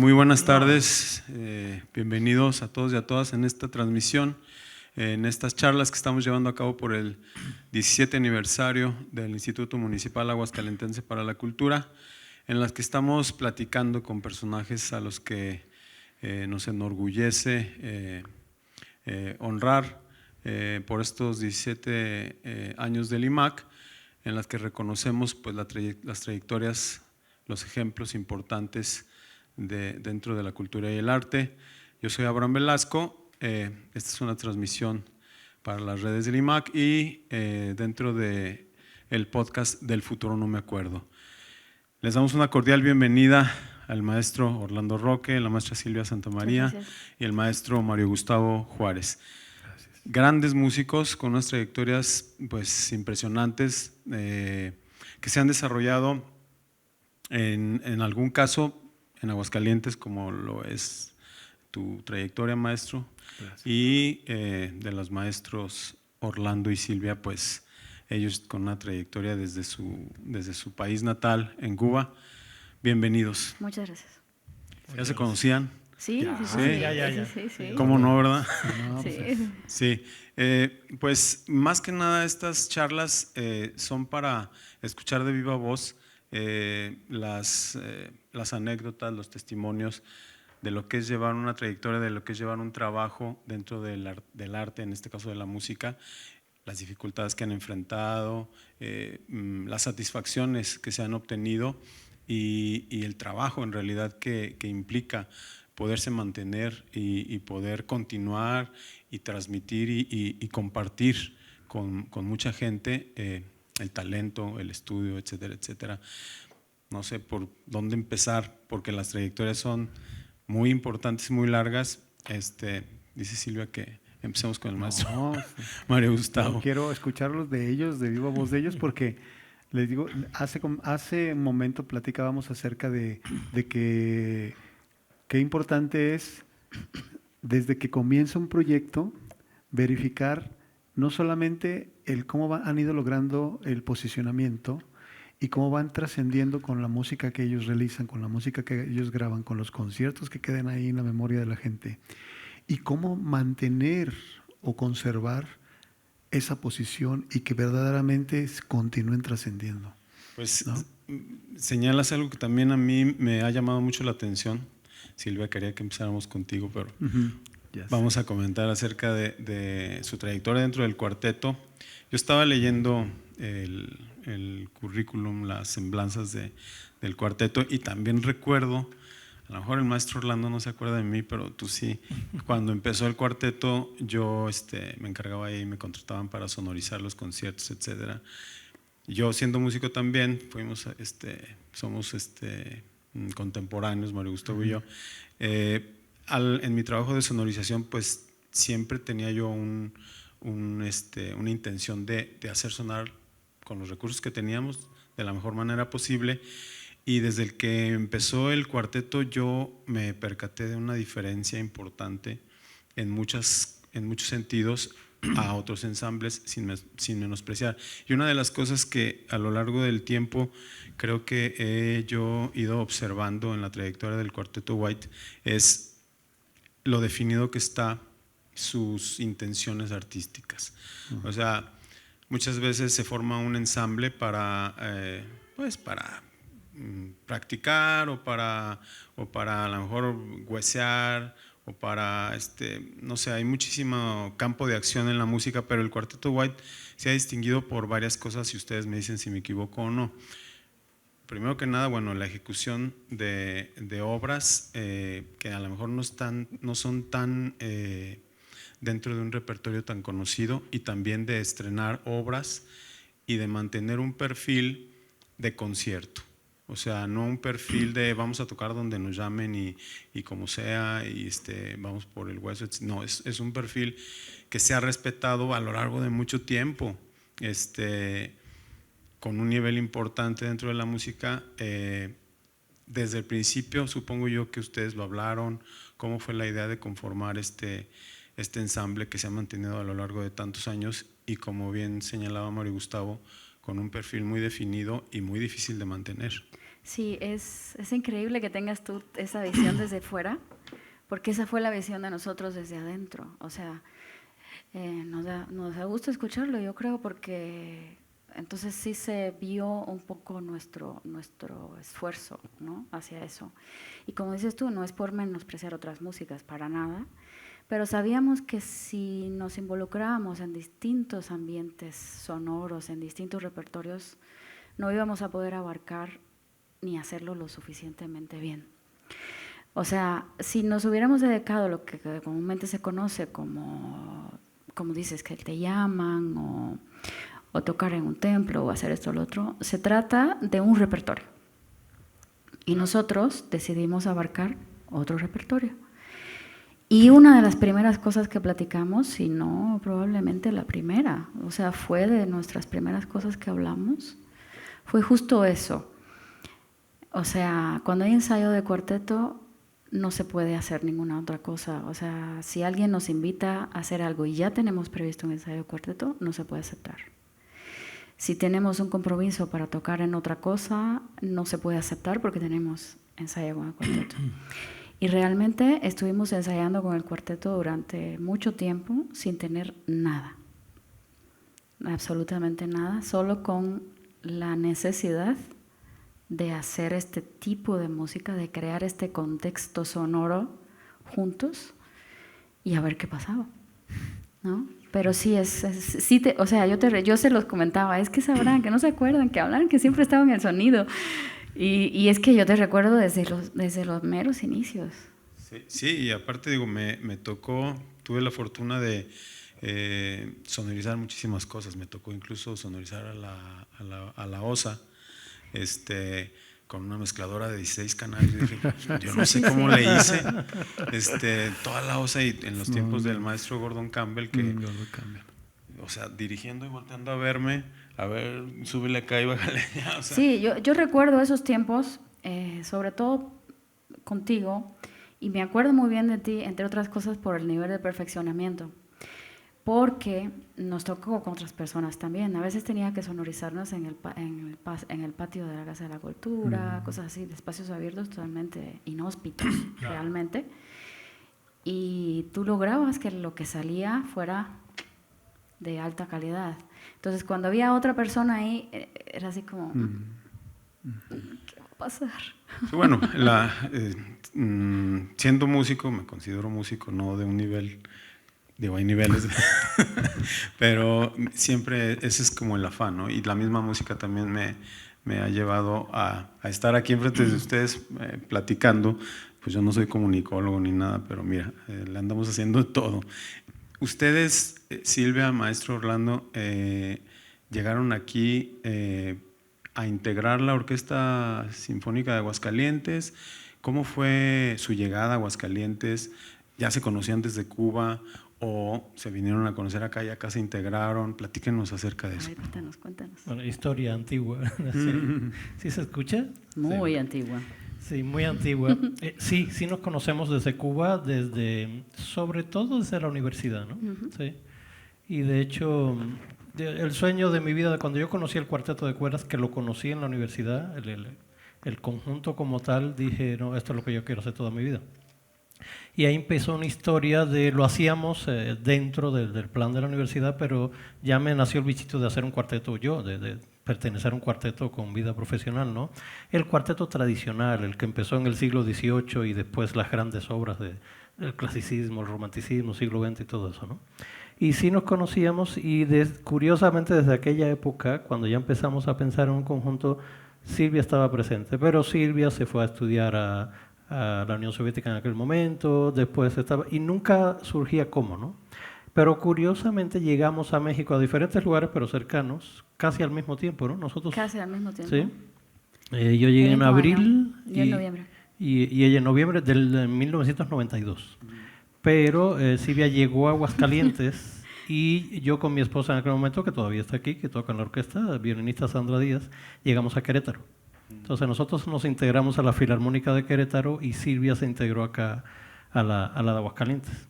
Muy buenas tardes, bienvenidos a todos y a todas en esta transmisión, en estas charlas que estamos llevando a cabo por el 17 aniversario del Instituto Municipal Aguascalentense para la Cultura, en las que estamos platicando con personajes a los que nos enorgullece honrar por estos 17 años del IMAC, en las que reconocemos pues, las trayectorias, los ejemplos importantes dentro de la cultura y el arte. Yo soy Abraham Velasco, esta es una transmisión para las redes del IMAC y dentro del podcast del futuro no me acuerdo. Les damos una cordial bienvenida al maestro Orlando Roque, la maestra Silvia Santamaría y el maestro Mario Gustavo Juárez. Gracias. Grandes músicos con unas trayectorias pues, impresionantes que se han desarrollado en algún caso en Aguascalientes, como lo es tu trayectoria, maestro. Gracias. Y de los maestros Orlando y Silvia, pues ellos con una trayectoria desde su país natal, en Cuba. Bienvenidos. Muchas gracias. ¿Ya se conocían? Sí, sí. ¿Cómo no, verdad? No, sí. Pues más que nada estas charlas son para escuchar de viva voz las anécdotas, los testimonios de lo que es llevar una trayectoria, de lo que es llevar un trabajo dentro del arte, en este caso de la música, las dificultades que han enfrentado, las satisfacciones que se han obtenido y el trabajo en realidad que implica poderse mantener y poder continuar y transmitir y compartir con mucha gente el talento, el estudio, etcétera, etcétera. No sé por dónde empezar, porque las trayectorias son muy importantes, muy largas. Dice Silvia que empecemos con el maestro Mario Gustavo. Quiero escucharlos de ellos, de viva voz de ellos, porque les digo, hace un momento platicábamos acerca de que qué importante es desde que comienza un proyecto verificar no solamente el cómo han ido logrando el posicionamiento y cómo van trascendiendo con la música que ellos realizan, con la música que ellos graban, con los conciertos que quedan ahí en la memoria de la gente, y cómo mantener o conservar esa posición y que verdaderamente continúen trascendiendo. Pues ¿no? Señalas algo que también a mí me ha llamado mucho la atención. Silvia, quería que empezáramos contigo, pero vamos a comentar acerca de su trayectoria dentro del cuarteto. Yo estaba leyendo el currículum, las semblanzas del cuarteto, y también recuerdo, a lo mejor el maestro Orlando no se acuerda de mí, pero tú sí, cuando empezó el cuarteto yo me encargaba ahí, me contrataban para sonorizar los conciertos, etcétera. Yo siendo músico también, somos contemporáneos, Mario Gustavo y yo. En mi trabajo de sonorización, pues siempre tenía yo una intención de hacer sonar con los recursos que teníamos de la mejor manera posible, y desde el que empezó el cuarteto yo me percaté de una diferencia importante en muchos sentidos a otros ensambles, sin menospreciar. Y una de las cosas que a lo largo del tiempo creo que he yo ido observando en la trayectoria del Cuarteto White es lo definido que está sus intenciones artísticas. O sea, muchas veces se forma un ensamble para practicar o para a lo mejor huesear o para, no sé, hay muchísimo campo de acción en la música, pero el Cuarteto White se ha distinguido por varias cosas y ustedes me dicen si me equivoco o no. Primero que nada, bueno, la ejecución de obras que a lo mejor no son tan dentro de un repertorio tan conocido, y también de estrenar obras y de mantener un perfil de concierto. O sea, no un perfil de vamos a tocar donde nos llamen y como sea, y vamos por el hueso. No, es un perfil que se ha respetado a lo largo de mucho tiempo, con un nivel importante dentro de la música. Desde el principio, supongo yo que ustedes lo hablaron, cómo fue la idea de conformar este ensamble que se ha mantenido a lo largo de tantos años y, como bien señalaba Mario Gustavo, con un perfil muy definido y muy difícil de mantener. Sí, es increíble que tengas tú esa visión desde fuera, porque esa fue la visión de nosotros desde adentro. O sea, nos da gusto escucharlo, yo creo, porque entonces sí se vio un poco nuestro esfuerzo, ¿no?, hacia eso. Y como dices tú, no es por menospreciar otras músicas, para nada, pero sabíamos que si nos involucrábamos en distintos ambientes sonoros, en distintos repertorios, no íbamos a poder abarcar ni hacerlo lo suficientemente bien. O sea, si nos hubiéramos dedicado a lo que comúnmente se conoce como dices, que te llaman o tocar en un templo o hacer esto o lo otro, se trata de un repertorio. Y nosotros decidimos abarcar otro repertorio. Y una de las primeras cosas que platicamos, si no probablemente la primera, o sea, fue de nuestras primeras cosas que hablamos, fue justo eso. O sea, cuando hay ensayo de cuarteto, no se puede hacer ninguna otra cosa. O sea, si alguien nos invita a hacer algo y ya tenemos previsto un ensayo de cuarteto, no se puede aceptar. Si tenemos un compromiso para tocar en otra cosa, no se puede aceptar porque tenemos ensayo con el cuarteto. Y realmente estuvimos ensayando con el cuarteto durante mucho tiempo sin tener nada, absolutamente nada, solo con la necesidad de hacer este tipo de música, de crear este contexto sonoro juntos y a ver qué pasaba, ¿no? Pero sí, o sea, yo se los comentaba, es que sabrán, que no se acuerdan, que hablan, que siempre estaba en el sonido. Y es que yo te recuerdo desde los meros inicios. Sí, y aparte digo, me tocó, tuve la fortuna de sonorizar muchísimas cosas. Me tocó incluso sonorizar a la OSA, con una mezcladora de 16 canales. Dije, yo no sé cómo le hice, toda la OSA, y en los tiempos del maestro Gordon Campbell, o sea, dirigiendo y volteando a verme, a ver, súbele acá y bájale allá. O sea. Sí, yo recuerdo esos tiempos, sobre todo contigo, y me acuerdo muy bien de ti, entre otras cosas, por el nivel de perfeccionamiento. Porque nos tocó con otras personas también. A veces tenía que sonorizarnos en el patio de la Casa de la Cultura, cosas así, de espacios abiertos totalmente inhóspitos, realmente. Y tú lograbas que lo que salía fuera de alta calidad. Entonces, cuando había otra persona ahí, era así como, ¿qué va a pasar? Sí, bueno, siendo músico, me considero músico, no de un nivel... Digo, hay niveles, pero siempre ese es como el afán, ¿no? Y la misma música también me ha llevado a estar aquí enfrente de ustedes platicando. Pues yo no soy comunicólogo ni nada, pero mira, le andamos haciendo todo. Ustedes, Silvia, maestro Orlando, llegaron aquí a integrar la Orquesta Sinfónica de Aguascalientes. ¿Cómo fue su llegada a Aguascalientes? ¿Ya se conocían desde Cuba o se vinieron a conocer acá y acá se integraron? Platíquenos acerca de eso. Ay, cuéntanos. Bueno, historia antigua. ¿Sí se escucha? Muy sí. Antigua. Sí, muy antigua. Sí nos conocemos desde Cuba, sobre todo desde la universidad, ¿no? Sí. Y de hecho, el sueño de mi vida, cuando yo conocí el cuarteto de cuerdas, que lo conocí en la universidad, el conjunto como tal, dije, no, esto es lo que yo quiero hacer toda mi vida. Y ahí empezó una historia lo hacíamos dentro del plan de la universidad, pero ya me nació el bichito de hacer un cuarteto yo, de pertenecer a un cuarteto con vida profesional, ¿no? El cuarteto tradicional, el que empezó en el siglo XVIII y después las grandes obras del clasicismo, el romanticismo, siglo XX y todo eso, ¿no? Y sí nos conocíamos y curiosamente desde aquella época, cuando ya empezamos a pensar en un conjunto, Silvia estaba presente, pero Silvia se fue a estudiar a la Unión Soviética en aquel momento, después estaba, y nunca surgía cómo, ¿no? Pero curiosamente llegamos a México, a diferentes lugares, pero cercanos, casi al mismo tiempo, ¿no? Nosotros, casi al mismo tiempo. Sí. Yo llegué en abril yo en noviembre. Y ella en noviembre del 1992. Pero Silvia llegó a Aguascalientes y yo con mi esposa en aquel momento, que todavía está aquí, que toca en la orquesta, violinista Sandra Díaz, llegamos a Querétaro. Entonces nosotros nos integramos a la Filarmónica de Querétaro y Silvia se integró acá a la de Aguascalientes.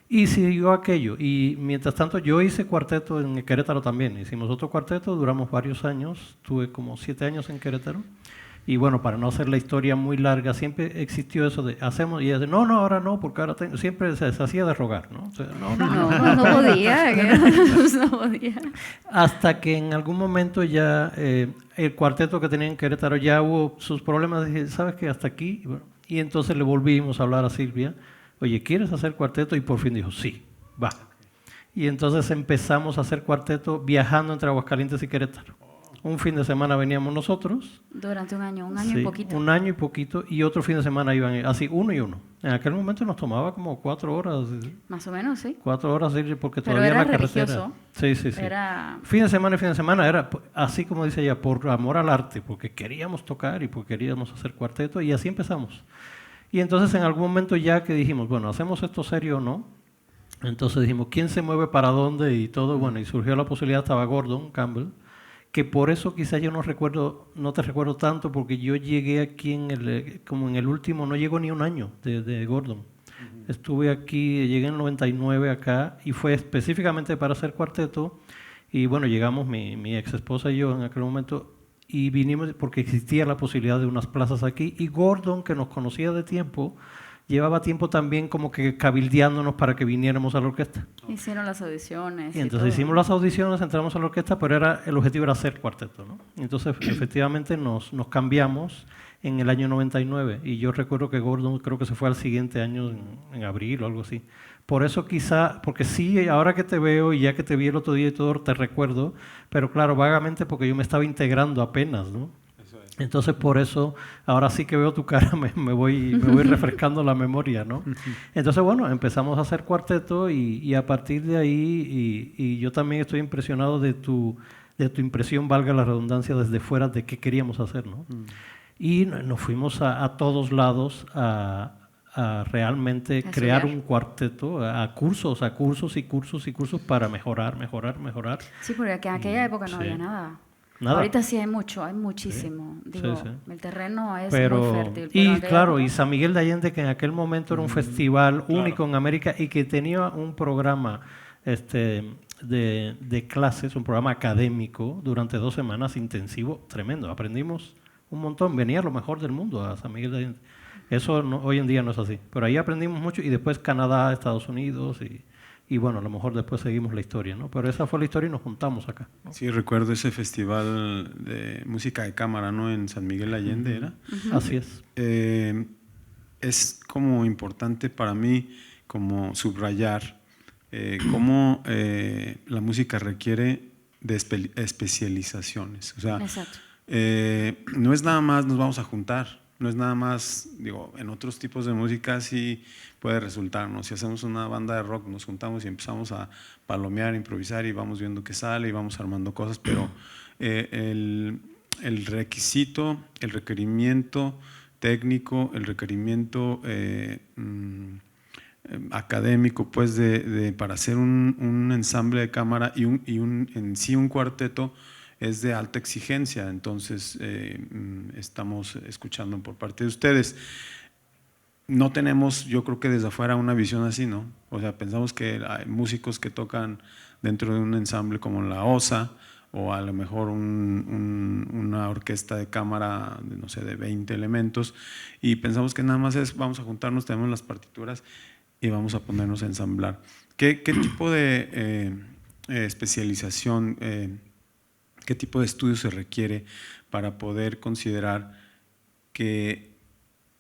Y siguió aquello. Y mientras tanto yo hice cuarteto en Querétaro también. Hicimos otro cuarteto, duramos varios años. Tuve como 7 años en Querétaro. Y bueno, para no hacer la historia muy larga, siempre existió eso de hacemos, y ella dice, no, ahora no, porque ahora tengo, siempre se hacía de rogar, ¿no? O sea, No podía, no podía. Hasta que en algún momento ya el cuarteto que tenía en Querétaro ya hubo sus problemas, dije, ¿sabes qué? Hasta aquí. Y, bueno, y entonces le volvimos a hablar a Silvia, oye, ¿quieres hacer cuarteto? Y por fin dijo, sí, va. Y entonces empezamos a hacer cuarteto viajando entre Aguascalientes y Querétaro. Un fin de semana veníamos nosotros. Durante un año Sí, y poquito. un año y poquito, y otro fin de semana iban así, uno y uno. En aquel momento nos tomaba como 4 horas. Más o menos, sí. 4 horas ir porque Pero todavía era la carretera. religioso. Sí. Era... Fin de semana y fin de semana era así como dice ella, por amor al arte, porque queríamos tocar y porque queríamos hacer cuarteto, y así empezamos. Y entonces en algún momento ya que dijimos, bueno, ¿hacemos esto serio o no? Entonces dijimos, ¿quién se mueve para dónde? Y todo, bueno, y surgió la posibilidad, estaba Gordon Campbell, que por eso quizás yo no te recuerdo tanto, porque yo llegué aquí como en el último, no llegó ni un año de Gordon. Estuve aquí, llegué en el 99 acá, y fue específicamente para hacer cuarteto, y bueno, llegamos mi ex esposa y yo en aquel momento, y vinimos porque existía la posibilidad de unas plazas aquí, y Gordon, que nos conocía de tiempo, llevaba tiempo también como que cabildeándonos para que viniéramos a la orquesta. Hicieron las audiciones. Y entonces hicimos las audiciones, entramos a la orquesta, pero el objetivo era hacer cuarteto, ¿no? Y entonces efectivamente nos cambiamos en el año 99, y yo recuerdo que Gordon creo que se fue al siguiente año en abril o algo así. Por eso quizá, porque sí, ahora que te veo y ya que te vi el otro día y todo, te recuerdo, pero claro, vagamente porque yo me estaba integrando apenas, ¿no? Entonces por eso, ahora sí que veo tu cara, me voy refrescando la memoria, ¿no? Entonces bueno, empezamos a hacer cuarteto, y a partir de ahí, y yo también estoy impresionado de tu impresión, valga la redundancia, desde fuera de qué queríamos hacer, ¿no? Y nos fuimos a todos lados a realmente crear un cuarteto, a cursos y cursos para mejorar. Sí, porque en aquella época no había nada. Nada. Ahorita sí hay mucho, hay muchísimo. Sí. Digo, Sí. el terreno es Pero, muy fértil. Y claro, y San Miguel de Allende, que en aquel momento era un festival único en América y que tenía un programa de clases, un programa académico durante 2 semanas intensivo, tremendo. Aprendimos un montón, venía lo mejor del mundo a San Miguel de Allende. Eso hoy en día no es así. Pero ahí aprendimos mucho, y después Canadá, Estados Unidos, y bueno, a lo mejor después seguimos la historia, ¿no? Pero esa fue la historia y nos juntamos acá, ¿no? Sí, recuerdo ese festival de música de cámara, ¿no? En San Miguel Allende, ¿era? Así es. Es como importante para mí como subrayar cómo la música requiere de especializaciones. O sea, no es nada más nos vamos a juntar, no es nada más, digo, en otros tipos de música sí puede resultar, ¿no? Si hacemos una banda de rock, nos juntamos y empezamos a palomear, improvisar, y vamos viendo qué sale y vamos armando cosas, pero el requisito, el requerimiento técnico, el requerimiento académico, pues para hacer un ensamble de cámara y en sí un cuarteto, es de alta exigencia. Entonces estamos escuchando por parte de ustedes. No tenemos, yo creo que desde afuera, una visión así, ¿no? O sea, pensamos que hay músicos que tocan dentro de un ensamble como la OSA, o a lo mejor una orquesta de cámara, no sé, de 20 elementos, y pensamos que nada más vamos a juntarnos, tenemos las partituras y vamos a ponernos a ensamblar. ¿Qué tipo de especialización, qué tipo de estudio se requiere para poder considerar que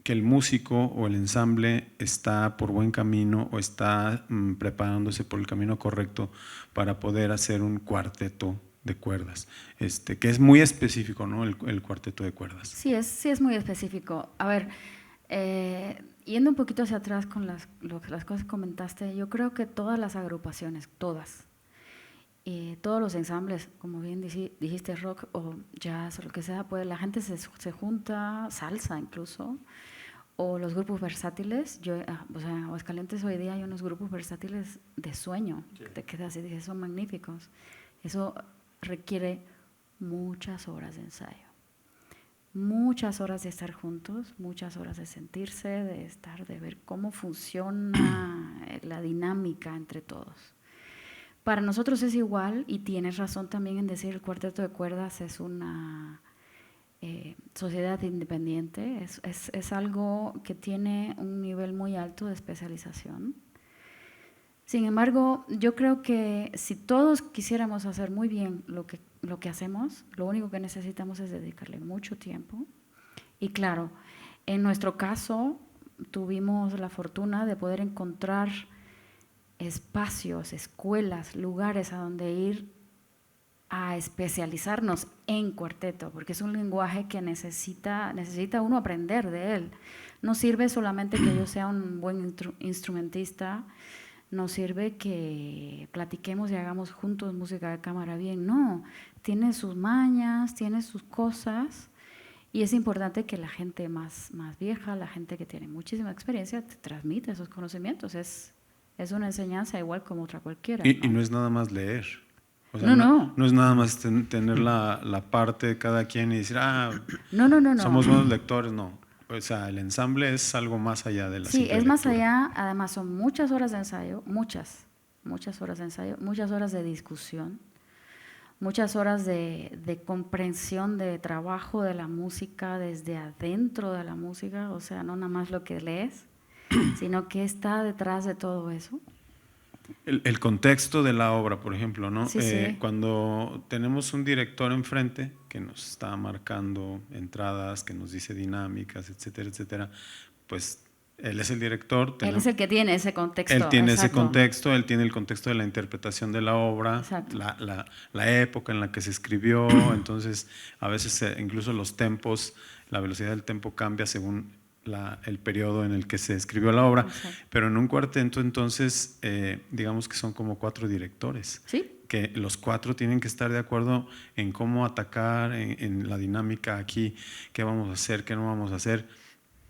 el músico o el ensamble está por buen camino o está preparándose por el camino correcto para poder hacer un cuarteto de cuerdas, que es muy específico, ¿no? El cuarteto de cuerdas. Sí es muy específico. A ver, yendo un poquito hacia atrás con las cosas que comentaste, yo creo que todas las agrupaciones, todos los ensambles, como bien dijiste, rock o jazz o lo que sea, pues la gente se junta, salsa incluso, o los grupos versátiles. O sea, en Aguascalientes hoy día hay unos grupos versátiles de sueño, que te quedas y dices, son magníficos. Eso requiere muchas horas de ensayo, muchas horas de estar juntos, muchas horas de sentirse, de ver cómo funciona la dinámica entre todos. Para nosotros es igual, y tienes razón también en decir, el cuarteto de cuerdas es una sociedad independiente, es algo que tiene un nivel muy alto de especialización. Sin embargo, yo creo que si todos quisiéramos hacer muy bien lo que hacemos, lo único que necesitamos es dedicarle mucho tiempo. Y claro, en nuestro caso tuvimos la fortuna de poder encontrar espacios, escuelas, lugares a donde ir a especializarnos en cuarteto, porque es un lenguaje que necesita uno aprender de él. No sirve solamente que yo sea un buen instrumentista, no sirve que platiquemos y hagamos juntos música de cámara bien, no, tiene sus mañas, tiene sus cosas, y es importante que la gente más vieja, la gente que tiene muchísima experiencia, te transmita esos conocimientos. Es una enseñanza igual como otra cualquiera. Y no es nada más leer. O sea, no es nada más tener la parte de cada quien y decir, no. somos buenos lectores, no. O sea, el ensamble es algo más allá de la Sí, simple es más lectura. allá, además son muchas horas de ensayo, muchas horas de ensayo, muchas horas de discusión, muchas horas de comprensión, de trabajo de la música desde adentro de la música, o sea, no nada más lo que lees, sino que está detrás de todo eso. El contexto de la obra, por ejemplo, ¿no? Sí, sí. Cuando tenemos un director enfrente que nos está marcando entradas, que nos dice dinámicas, etcétera, etcétera, pues él es el director. Él es el que tiene ese contexto. Él tiene exacto. ese contexto, él tiene el contexto de la interpretación de la obra, la época en la que se escribió, entonces a veces incluso los tempos, la velocidad del tempo cambia según el periodo en el que se escribió la obra. Exacto. Pero en un cuarteto entonces digamos que son como 4 directores. Sí. Que los 4 tienen que estar de acuerdo en cómo atacar, en la dinámica aquí, qué vamos a hacer, qué no vamos a hacer,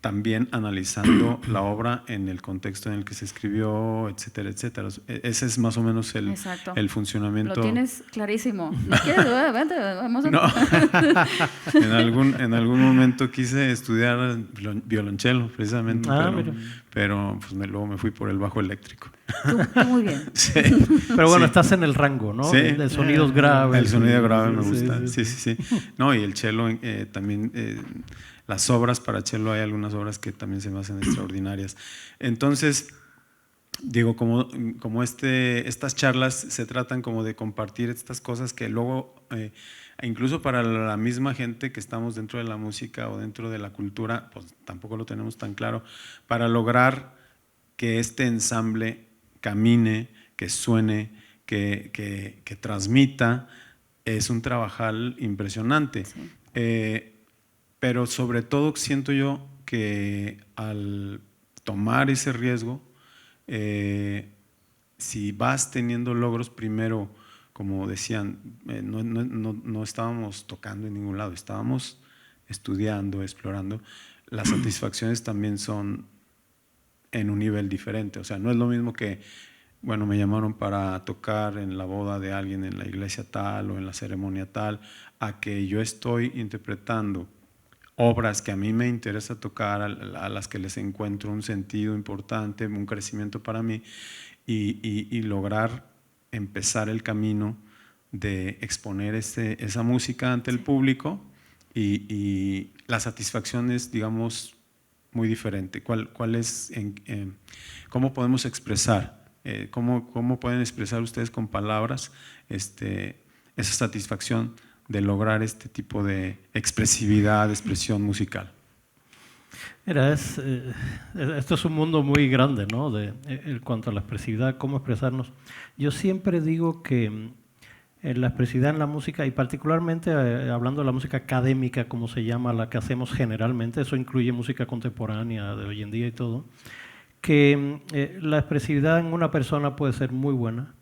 también analizando la obra en el contexto en el que se escribió, etcétera, etcétera. Ese es más o menos el funcionamiento. Lo tienes clarísimo. ¿No quieres? Vente, vamos a... No. en algún momento quise estudiar violonchelo, precisamente, pero pues luego me fui por el bajo eléctrico. Tú muy bien. Sí. Pero bueno, Sí. estás en el rango, ¿no? Sí. De sonidos graves. El sonido grave me gusta. Sí. No, y el cello también, las obras para cello, hay algunas obras que también se me hacen extraordinarias. Entonces, digo, como estas charlas se tratan como de compartir estas cosas que luego, incluso para la misma gente que estamos dentro de la música o dentro de la cultura, pues tampoco lo tenemos tan claro, para lograr que este ensamble camine, que suene, que transmita, es un trabajal impresionante. Sí. Pero sobre todo siento yo que al tomar ese riesgo, si vas teniendo logros, primero, como decían, no estábamos tocando en ningún lado, estábamos estudiando, explorando. Las satisfacciones también son en un nivel diferente, o sea, no es lo mismo que, bueno, me llamaron para tocar en la boda de alguien en la iglesia tal o en la ceremonia tal, a que yo estoy interpretando obras que a mí me interesa tocar, a las que les encuentro un sentido importante, un crecimiento para mí, y lograr empezar el camino de exponer esa música ante el público, y la satisfacción es, digamos, muy diferente. ¿Cuál es, cómo podemos expresar, cómo pueden expresar ustedes con palabras esa satisfacción de lograr este tipo de expresividad, de expresión musical? Mira, esto es un mundo muy grande, ¿no? En cuanto a la expresividad, cómo expresarnos. Yo siempre digo que la expresividad en la música, y particularmente hablando de la música académica, como se llama, la que hacemos generalmente, eso incluye música contemporánea de hoy en día y todo, que la expresividad en una persona puede ser muy buena,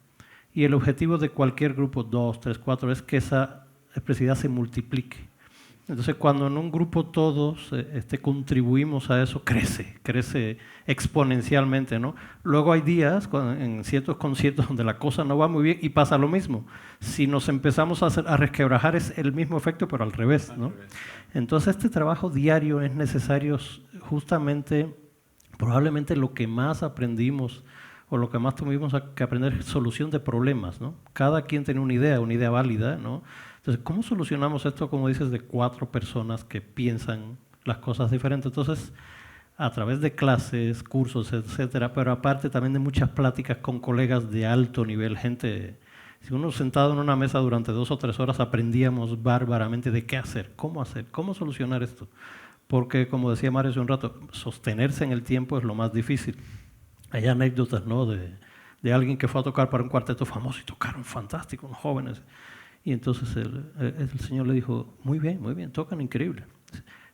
y el objetivo de cualquier grupo, 2, 3, 4, es que esa expresividad se multiplique. Entonces, cuando en un grupo todos contribuimos a eso, crece exponencialmente, ¿no? Luego hay días en ciertos conciertos donde la cosa no va muy bien y pasa lo mismo. Si nos empezamos a resquebrajar, es el mismo efecto, pero al revés, ¿no? Entonces, este trabajo diario es necesario justamente, probablemente lo que más aprendimos o lo que más tuvimos que aprender es solución de problemas, ¿no? Cada quien tiene una idea válida, ¿no? Entonces, ¿cómo solucionamos esto, como dices, de 4 personas que piensan las cosas diferentes? Entonces, a través de clases, cursos, etcétera, pero aparte también de muchas pláticas con colegas de alto nivel, gente, si uno sentado en una mesa durante 2 o 3 horas aprendíamos bárbaramente de qué hacer, cómo solucionar esto. Porque, como decía Mario hace un rato, sostenerse en el tiempo es lo más difícil. Hay anécdotas, ¿no?, de alguien que fue a tocar para un cuarteto famoso y tocaron fantástico, unos jóvenes. Y entonces el señor le dijo, muy bien, tocan increíble.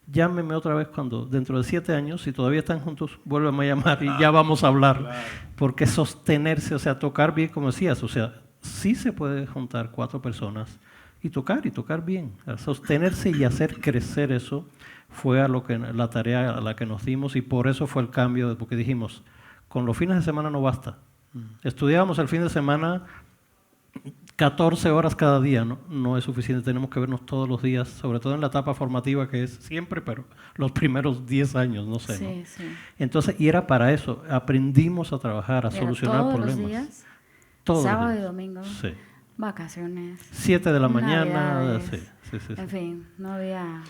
Llámeme otra vez cuando, dentro de 7 años, si todavía están juntos, vuélveme a llamar y ya vamos a hablar. Claro. Porque sostenerse, o sea, tocar bien, como decías, o sea, sí se puede juntar 4 personas y tocar bien. Sostenerse y hacer crecer eso fue la tarea a la que nos dimos, y por eso fue el cambio, porque dijimos, con los fines de semana no basta. Estudiábamos el fin de semana 14 horas cada día, no es suficiente, tenemos que vernos todos los días, sobre todo en la etapa formativa, que es siempre, pero los primeros 10 años, no sé. Sí, ¿no? sí. Entonces, y era para eso, aprendimos a trabajar, a solucionar todos problemas. Los días, todos sábado los días. y domingo, sí. Vacaciones, 7 de la mañana, Navidades, sí. En fin, no había...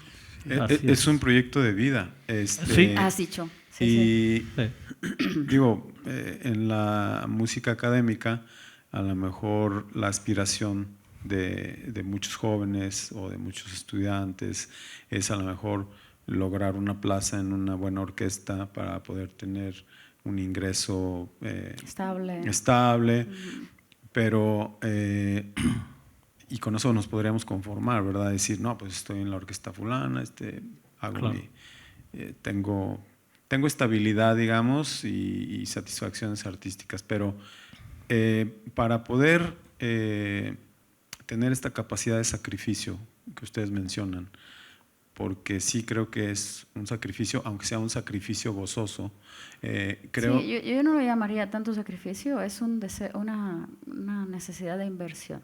Es un proyecto de vida. Sí. Has dicho. Sí. Sí. Digo, en la música académica, a lo mejor la aspiración de muchos jóvenes o de muchos estudiantes es a lo mejor lograr una plaza en una buena orquesta para poder tener un ingreso estable, pero y con eso nos podríamos conformar, ¿verdad? Decir, no, pues estoy en la orquesta fulana, hago claro. tengo estabilidad, digamos, y satisfacciones artísticas, pero para poder tener esta capacidad de sacrificio que ustedes mencionan, porque sí creo que es un sacrificio, aunque sea un sacrificio gozoso, creo... Sí, yo no lo llamaría tanto sacrificio, es una necesidad de inversión.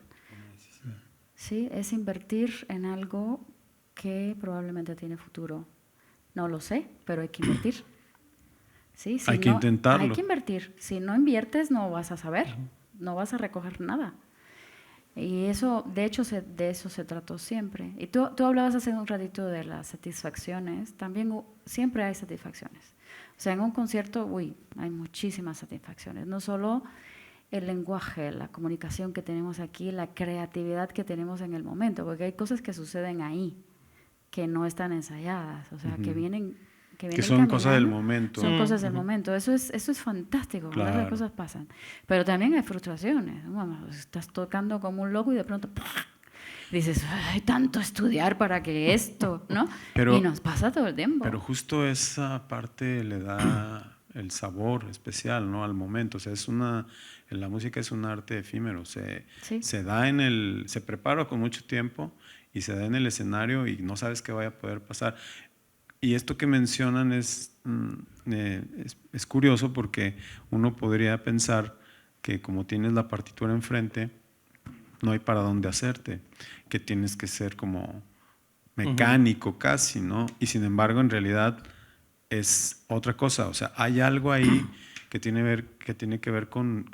Sí, es invertir en algo que probablemente tiene futuro. No lo sé, pero hay que invertir. Sí, hay que intentarlo. Hay que invertir. Si no inviertes, no vas a saber, no vas a recoger nada. Y eso, de hecho, de eso se trató siempre. Y tú hablabas hace un ratito de las satisfacciones. También siempre hay satisfacciones. O sea, en un concierto, hay muchísimas satisfacciones. No solo el lenguaje, la comunicación que tenemos aquí, la creatividad que tenemos en el momento, porque hay cosas que suceden ahí que no están ensayadas, o sea, que vienen que son cosas del momento. Son cosas del momento. Eso es fantástico, claro. Las cosas pasan. Pero también hay frustraciones. Estás tocando como un loco y de pronto dices, hay tanto estudiar para que esto, ¿no? Y nos pasa todo el tiempo. Pero justo esa parte le da el sabor especial, ¿no?, al momento. O sea, la música es un arte efímero. Se da se prepara con mucho tiempo y se da en el escenario y no sabes qué vaya a poder pasar. Y esto que mencionan es curioso, porque uno podría pensar que como tienes la partitura enfrente, no hay para dónde hacerte, que tienes que ser como mecánico casi, ¿no? Y sin embargo, en realidad es otra cosa. O sea, hay algo ahí que tiene que ver con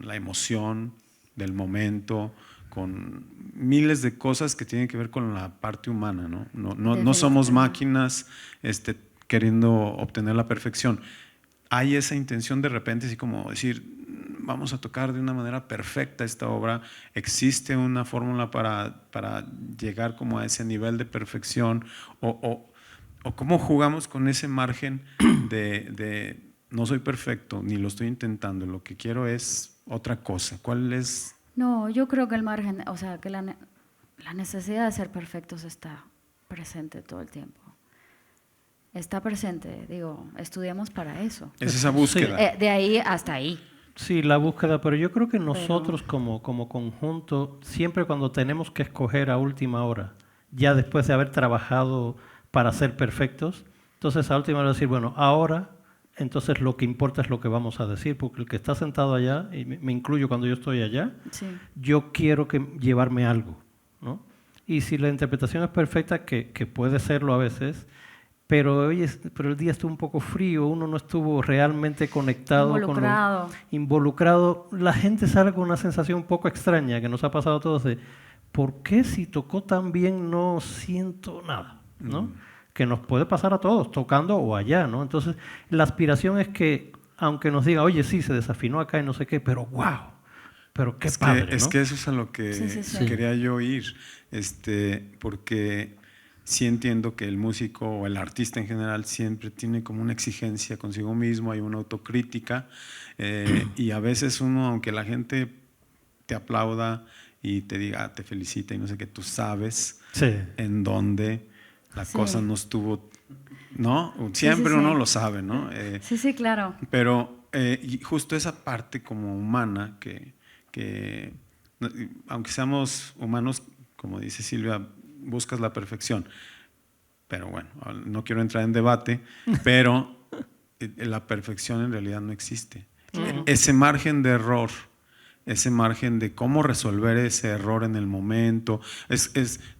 la emoción del momento, con miles de cosas que tienen que ver con la parte humana, ¿no? No somos máquinas queriendo obtener la perfección. Hay esa intención de repente, así como decir, vamos a tocar de una manera perfecta esta obra, existe una fórmula para llegar como a ese nivel de perfección, o cómo jugamos con ese margen de no soy perfecto, ni lo estoy intentando, lo que quiero es otra cosa. ¿Cuál es? No, yo creo que el margen, o sea, que la necesidad de ser perfectos está presente todo el tiempo. Está presente, digo, estudiamos para eso. Es esa búsqueda. Sí. De ahí hasta ahí. Sí, la búsqueda, pero yo creo que nosotros como conjunto, siempre cuando tenemos que escoger a última hora, ya después de haber trabajado para ser perfectos, entonces a última hora decir, bueno, ahora, entonces lo que importa es lo que vamos a decir, porque el que está sentado allá, y me incluyo cuando yo estoy allá, yo quiero llevarme algo, ¿no? Y si la interpretación es perfecta, que puede serlo a veces, pero el día estuvo un poco frío, uno no estuvo realmente conectado, involucrado, la gente sale con una sensación un poco extraña que nos ha pasado a todos de ¿por qué si tocó tan bien no siento nada? ¿No? Que nos puede pasar a todos, tocando o allá, ¿no? Entonces, la aspiración es que, aunque nos diga, oye, sí, se desafinó acá y no sé qué, pero wow, pero qué padre, ¿no? Es que eso es a lo que Sí. quería yo ir, porque sí entiendo que el músico o el artista en general siempre tiene como una exigencia consigo mismo, hay una autocrítica, y a veces uno, aunque la gente te aplauda y te diga, te felicita y no sé qué, tú sabes en dónde la cosa no estuvo, ¿no? Siempre uno lo sabe, ¿no? Sí, claro. Pero y justo esa parte como humana que aunque seamos humanos, como dice Silvia, buscas la perfección. Pero bueno, no quiero entrar en debate, pero la perfección en realidad no existe. Claro. Ese margen de error, ese margen de cómo resolver ese error en el momento,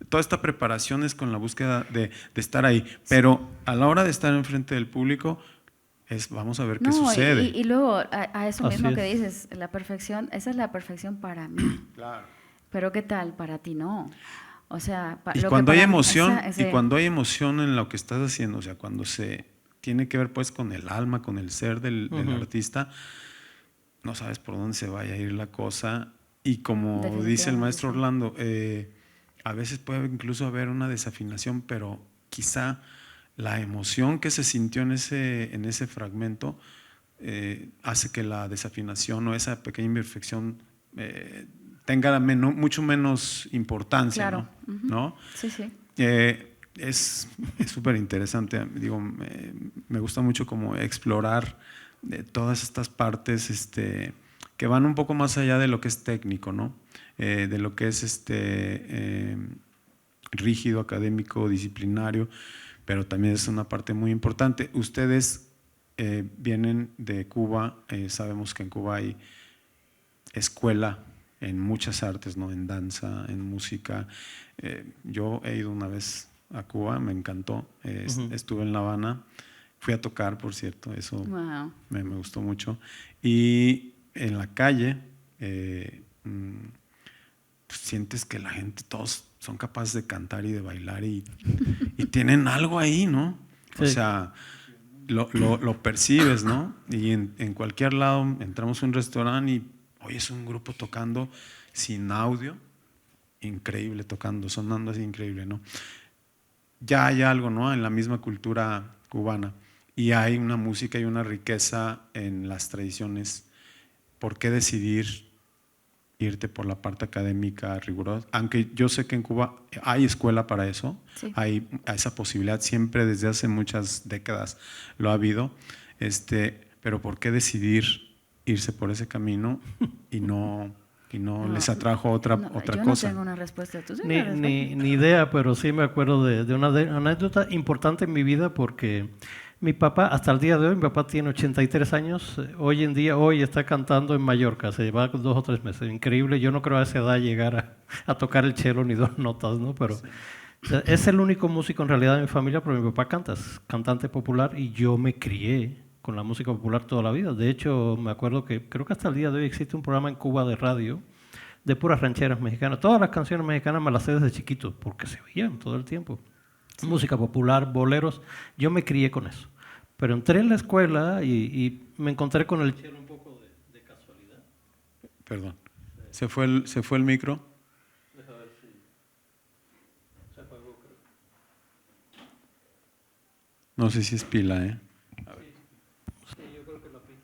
toda esta preparación es con la búsqueda de estar ahí. Pero a la hora de estar enfrente del público, vamos a ver qué sucede. Y luego a eso Así mismo que es. dices, la perfección, esa es la perfección para mí. Claro. Pero ¿qué tal? Para ti no. O sea, Y cuando hay emoción, y cuando hay emoción en lo que estás haciendo, o sea, cuando se tiene que ver pues con el alma, con el ser del artista, no sabes por dónde se vaya a ir la cosa. Y como dice el maestro Orlando, a veces puede incluso haber una desafinación, pero quizá la emoción que se sintió en ese fragmento hace que la desafinación o esa pequeña imperfección tenga mucho menos importancia, claro. ¿no? Sí. Es súper interesante, digo, me gusta mucho como explorar todas estas partes que van un poco más allá de lo que es técnico, ¿no? De lo que es rígido, académico, disciplinario, pero también es una parte muy importante. Ustedes vienen de Cuba, sabemos que en Cuba hay escuela en muchas artes, ¿no? En danza, en música. Yo he ido una vez a Cuba, me encantó. Estuve en La Habana, fui a tocar, por cierto, eso me gustó mucho. Y en la calle pues sientes que la gente, todos son capaces de cantar y de bailar y tienen algo ahí, ¿no? Sí. O sea, lo percibes, ¿no? Y en cualquier lado entramos a un restaurante y hoy es un grupo tocando sin audio, increíble tocando, sonando así increíble, ¿no? Ya hay algo, ¿no? En la misma cultura cubana y hay una música y una riqueza en las tradiciones. ¿Por qué decidir irte por la parte académica rigurosa? Aunque yo sé que en Cuba hay escuela para eso, sí. Hay esa posibilidad, siempre desde hace muchas décadas lo ha habido, pero ¿por qué decidir irse por ese camino y no les atrajo otra cosa? Yo no tengo una respuesta. ¿Tú ni idea, pero sí me acuerdo de una anécdota importante en mi vida porque mi papá, hasta el día de hoy, mi papá tiene 83 años, hoy está cantando en Mallorca, se lleva 2 o 3 meses, increíble, yo no creo a esa edad llegar a tocar el cello ni 2 notas, ¿no? Pero sí. Es el único músico en realidad de mi familia, pero mi papá canta, es cantante popular y yo me crié con la música popular toda la vida. De hecho, me acuerdo que creo que hasta el día de hoy existe un programa en Cuba de radio de puras rancheras mexicanas. Todas las canciones mexicanas me las sé desde chiquito porque se oían todo el tiempo. Sí. Música popular, boleros, yo me crié con eso. Pero entré en la escuela y me encontré con el cello un poco de casualidad. Perdón, ¿se fue el micro? Deja ver si se apagó, creo. No sé si es pila, ¿eh? Sí, yo creo que la pila.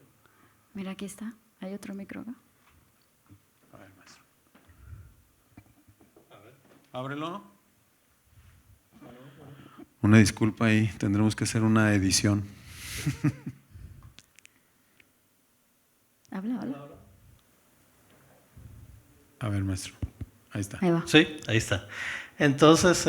Mira, aquí está. Hay otro micro acá. A ver, maestro. A ver. Ábrelo, ¿no? Una disculpa ahí, tendremos que hacer una edición. Habla. A ver, maestro. Ahí está. Ahí va. Sí, ahí está. Entonces,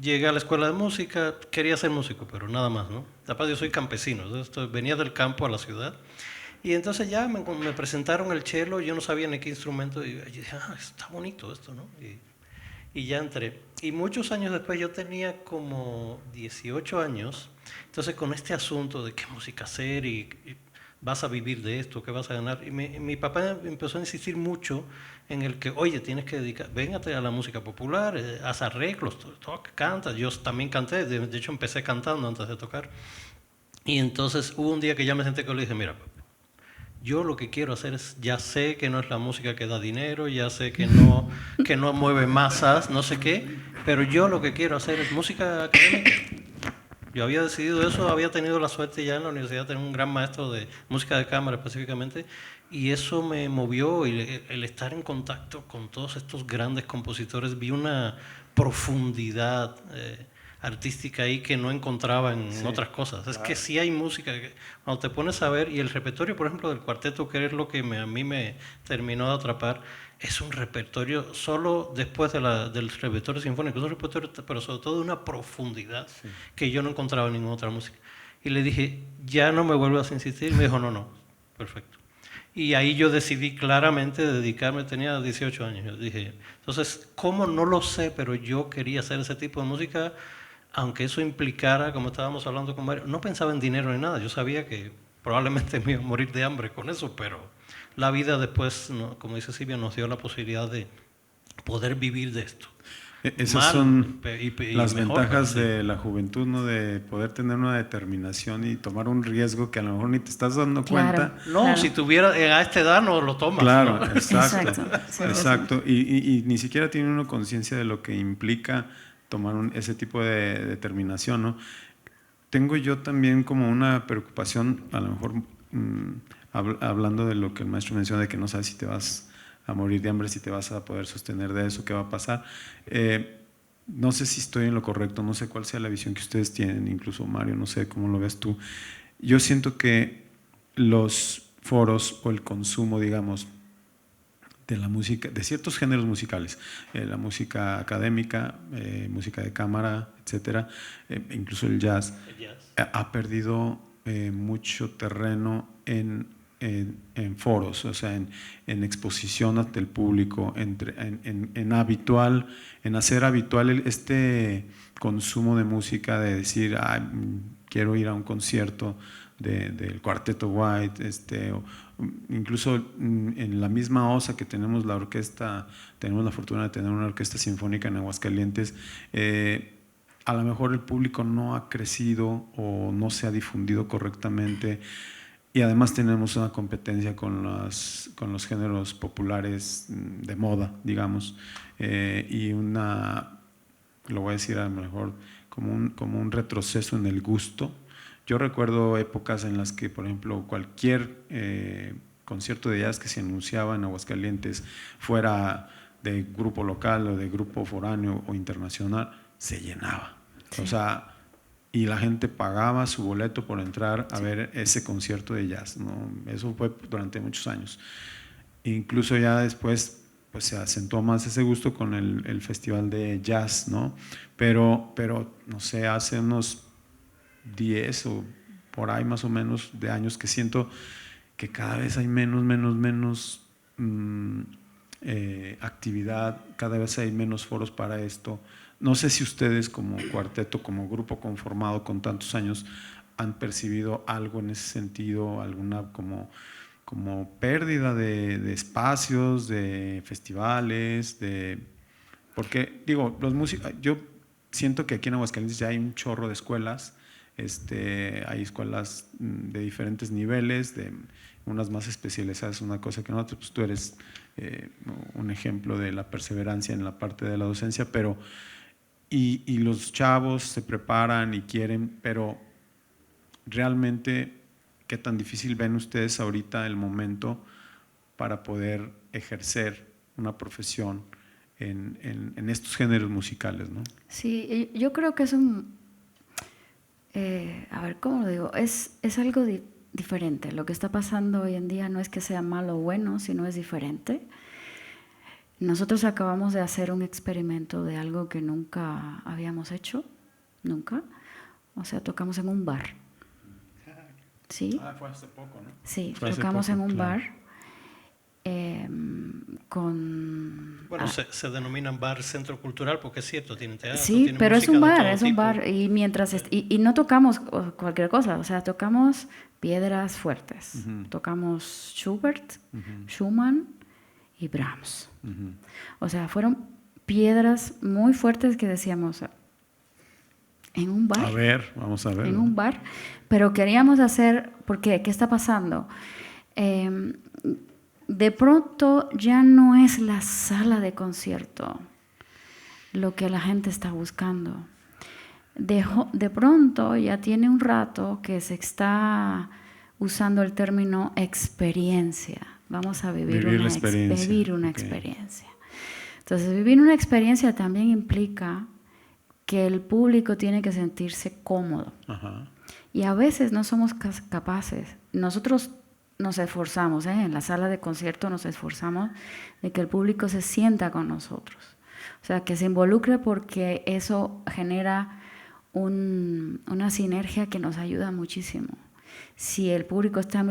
llegué a la escuela de música, quería ser músico, pero nada más, ¿no? Aparte, yo soy campesino, venía del campo a la ciudad. Y entonces ya me presentaron el cello, yo no sabía ni qué instrumento, y yo dije, está bonito esto, ¿no? Y ya entré. Y muchos años después, yo tenía como 18 años, entonces con este asunto de qué música hacer y vas a vivir de esto, ¿qué vas a ganar? Y mi papá empezó a insistir mucho en el que, oye, tienes que dedicar, véngate a la música popular, haz arreglos, toca, canta. Yo también canté, de hecho empecé cantando antes de tocar. Y entonces hubo un día que ya me senté con él y le dije, mira, yo lo que quiero hacer es, ya sé que no es la música que da dinero, ya sé que no mueve masas, no sé qué, pero yo lo que quiero hacer es música académica. Yo había decidido eso, había tenido la suerte ya en la universidad de tener un gran maestro de música de cámara específicamente, y eso me movió, y el estar en contacto con todos estos grandes compositores, vi una profundidad artística ahí que no encontraba en otras cosas. Es que sí hay música, cuando te pones a ver, y el repertorio, por ejemplo, del cuarteto, que es lo que a mí me terminó de atrapar, es un repertorio, solo después del repertorio sinfónico, es un repertorio, pero sobre todo de una profundidad que yo no encontraba en ninguna otra música. Y le dije, ya no me vuelvas a insistir. Me dijo, no, perfecto. Y ahí yo decidí claramente dedicarme, tenía 18 años. Yo dije, entonces, ¿cómo? No lo sé, pero yo quería hacer ese tipo de música, aunque eso implicara, como estábamos hablando con Mario, no pensaba en dinero ni nada. Yo sabía que probablemente me iba a morir de hambre con eso, pero la vida después, como dice Silvia, nos dio la posibilidad de poder vivir de esto. Esas son las ventajas de la juventud, ¿no? De poder tener una determinación y tomar un riesgo que a lo mejor ni te estás dando cuenta. No, claro. Si tuviera a esta edad no lo tomas. Claro, ¿no? exacto. Exacto. Y ni siquiera tiene uno conciencia de lo que implica tomar ese tipo de determinación, ¿no? Tengo yo también como una preocupación, a lo mejor hablando de lo que el maestro menciona, de que no sabes si te vas a morir de hambre, si te vas a poder sostener de eso, qué va a pasar. No sé si estoy en lo correcto, no sé cuál sea la visión que ustedes tienen, incluso Mario, no sé cómo lo ves tú. Yo siento que los foros o el consumo, digamos, de la música, de ciertos géneros musicales, la música académica, música de cámara, etcétera, incluso el jazz, ha perdido mucho terreno en foros, o sea, en exposición ante el público, en hacer habitual este consumo de música, de decir, quiero ir a un concierto del Cuarteto White, incluso en la misma OSA que tenemos la orquesta, tenemos la fortuna de tener una orquesta sinfónica en Aguascalientes. A lo mejor el público no ha crecido o no se ha difundido correctamente, y además tenemos una competencia con los géneros populares de moda, digamos, y lo voy a decir a lo mejor como un retroceso en el gusto. Yo recuerdo épocas en las que, por ejemplo, cualquier concierto de jazz que se anunciaba en Aguascalientes, fuera de grupo local o de grupo foráneo o internacional, se llenaba. Sí. O sea, y la gente pagaba su boleto por entrar a ver ese concierto de jazz, ¿no? Eso fue durante muchos años. Incluso ya después pues se acentuó más ese gusto con el festival de jazz, ¿no? Pero no sé, hace unos 10 o por ahí más o menos de años que siento que cada vez hay menos actividad, cada vez hay menos foros para esto. No sé si ustedes como cuarteto, como grupo conformado con tantos años, han percibido algo en ese sentido, alguna como pérdida de espacios, de festivales, porque digo, los músicos, yo siento que aquí en Aguascalientes ya hay un chorro de escuelas, hay escuelas de diferentes niveles, de unas más especializadas, una cosa que no, pues tú eres un ejemplo de la perseverancia en la parte de la docencia, pero y los chavos se preparan y quieren, pero realmente, ¿qué tan difícil ven ustedes ahorita el momento para poder ejercer una profesión en estos géneros musicales, ¿no? Sí, yo creo que es a ver, ¿cómo lo digo? Es algo diferente. Lo que está pasando hoy en día no es que sea malo o bueno, sino es diferente. Nosotros acabamos de hacer un experimento de algo que nunca habíamos hecho, nunca. O sea, tocamos en un bar. ¿Sí? Fue hace poco, ¿no? Sí, tocamos en un bar Bueno, se denominan bar centro cultural porque es cierto, tienen teatro, sí, tienen pero música es un bar y mientras y no tocamos cualquier cosa, o sea, tocamos piedras fuertes, tocamos Schubert, Schumann y Brahms, o sea, fueron piedras muy fuertes que decíamos en un bar. A ver, vamos a ver. En un bar, pero queríamos hacer, porque ¿qué está pasando? De pronto ya no es la sala de concierto lo que la gente está buscando. De pronto ya tiene un rato que se está usando el término experiencia. Vamos a vivir una experiencia. Entonces, vivir una experiencia también implica que el público tiene que sentirse cómodo. Ajá. Y a veces no somos capaces. Nosotros nos esforzamos, en la sala de concierto nos esforzamos de que el público se sienta con nosotros. O sea, que se involucre porque eso genera una sinergia que nos ayuda muchísimo. Si el público está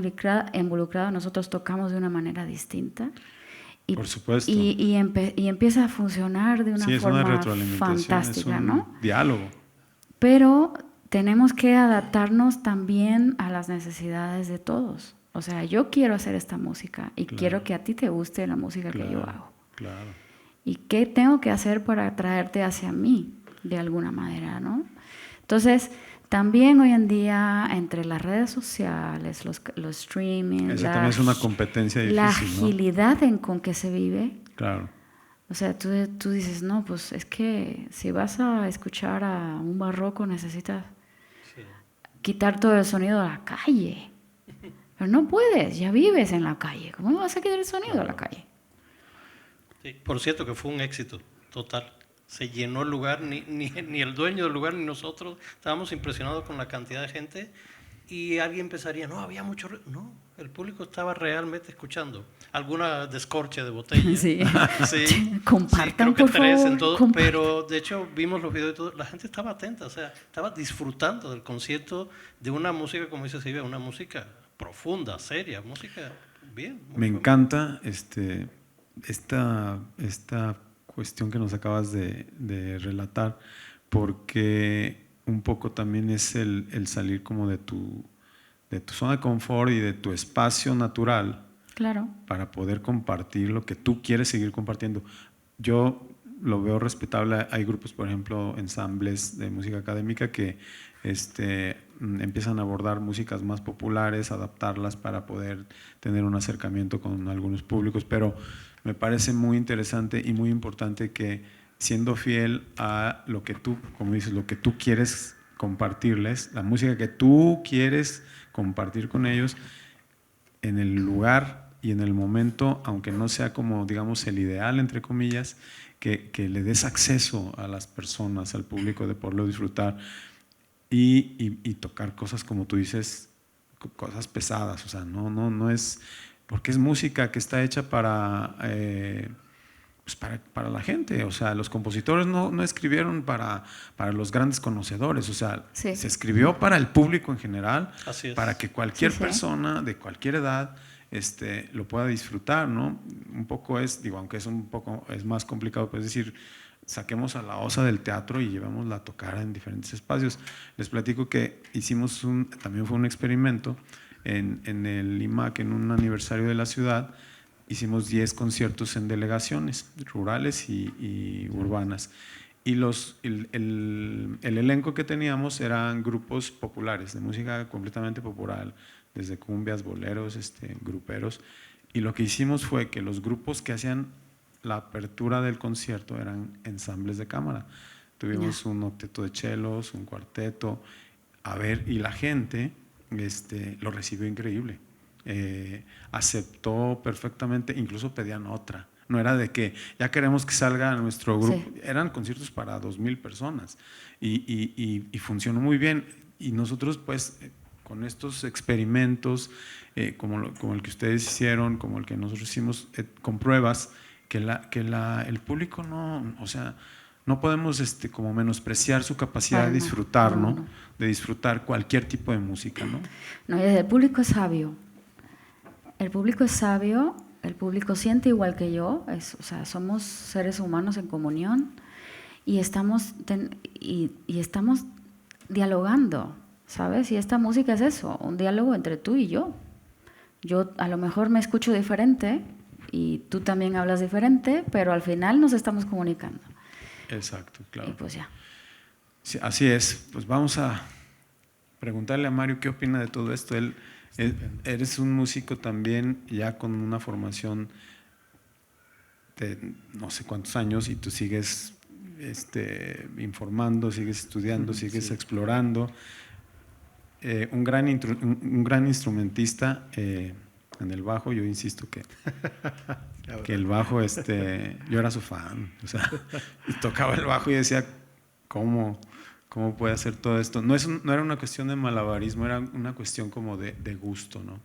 involucrado, nosotros tocamos de una manera distinta. Y, por supuesto. Y empieza a funcionar de una forma fantástica, es un ¿no? diálogo. Pero tenemos que adaptarnos también a las necesidades de todos. O sea, yo quiero hacer esta música y quiero que a ti te guste la música que yo hago. Claro. ¿Y qué tengo que hacer para atraerte hacia mí de alguna manera, no? Entonces, también hoy en día, entre las redes sociales, los streaming, esa también es una competencia difícil, la agilidad con que se vive. Claro. O sea, tú dices, no, pues es que si vas a escuchar a un barroco necesitas quitar todo el sonido de la calle. Pero no puedes, ya vives en la calle. ¿Cómo vas a quitar el sonido de la calle? Sí, por cierto que fue un éxito total. Se llenó el lugar, ni el dueño del lugar ni nosotros estábamos impresionados con la cantidad de gente y alguien pensaría, no, había mucho... No, el público estaba realmente escuchando. Alguna descorche de botella. Sí. Sí. Compartan, sí, creo que por 3 favor, en todo, compartan. pero de hecho vimos los videos y todo, la gente estaba atenta, o sea, estaba disfrutando del concierto de una música, como dice Silvia, una música profunda, seria, música bien. Me encanta esta cuestión que nos acabas de relatar, porque un poco también es el salir como de tu zona de confort y de tu espacio natural. Claro. Para poder compartir lo que tú quieres seguir compartiendo. Yo lo veo respetable. Hay grupos, por ejemplo, ensambles de música académica que empiezan a abordar músicas más populares, adaptarlas para poder tener un acercamiento con algunos públicos, pero me parece muy interesante y muy importante que, siendo fiel a lo que tú, como dices, lo que tú quieres compartirles, la música que tú quieres compartir con ellos, en el lugar y en el momento, aunque no sea como, digamos, el ideal, entre comillas, que le des acceso a las personas, al público, de poderlo disfrutar y tocar cosas, como tú dices, cosas pesadas. O sea, no es, porque es música que está hecha para la gente. O sea, los compositores no escribieron para los grandes conocedores. O sea, se escribió para el público en general, para que cualquier persona de cualquier edad lo pueda disfrutar, ¿no? Un poco aunque es más complicado, pues decir, saquemos a la osa del teatro y llevémosla a tocar en diferentes espacios. Les platico que hicimos también fue un experimento en el IMAC, en un aniversario de la ciudad. Hicimos 10 conciertos en delegaciones rurales y urbanas. Y el elenco que teníamos eran grupos populares, de música completamente popular, desde cumbias, boleros, gruperos. Y lo que hicimos fue que los grupos que hacían la apertura del concierto eran ensambles de cámara. Tuvimos un octeto de chelos, un cuarteto, y la gente lo recibió increíble. Aceptó perfectamente, incluso pedían otra. No era de que ya queremos que salga nuestro grupo. Eran conciertos para 2,000 personas y funcionó muy bien. Y nosotros, pues, con estos experimentos, como el que ustedes hicieron, como el que nosotros hicimos, con pruebas, que el público no podemos como menospreciar su capacidad de disfrutar, ¿no? De disfrutar cualquier tipo de música, ¿no? No, el público es sabio. El público es sabio, el público siente igual que yo, o sea, somos seres humanos en comunión y estamos dialogando, ¿sabes? Y esta música es eso, un diálogo entre tú y yo. Yo a lo mejor me escucho diferente y tú también hablas diferente, pero al final nos estamos comunicando. Exacto, claro. Y pues ya. Sí, así es. Pues vamos a preguntarle a Mario qué opina de todo esto. Eres un músico también ya con una formación de no sé cuántos años y tú sigues informando, sigues estudiando, sigues explorando. Un gran instrumentista en el bajo. Yo insisto que el bajo, yo era su fan, o sea, y tocaba el bajo y decía, ¿cómo puede hacer todo esto? No era una cuestión de malabarismo, era una cuestión como de gusto, ¿no?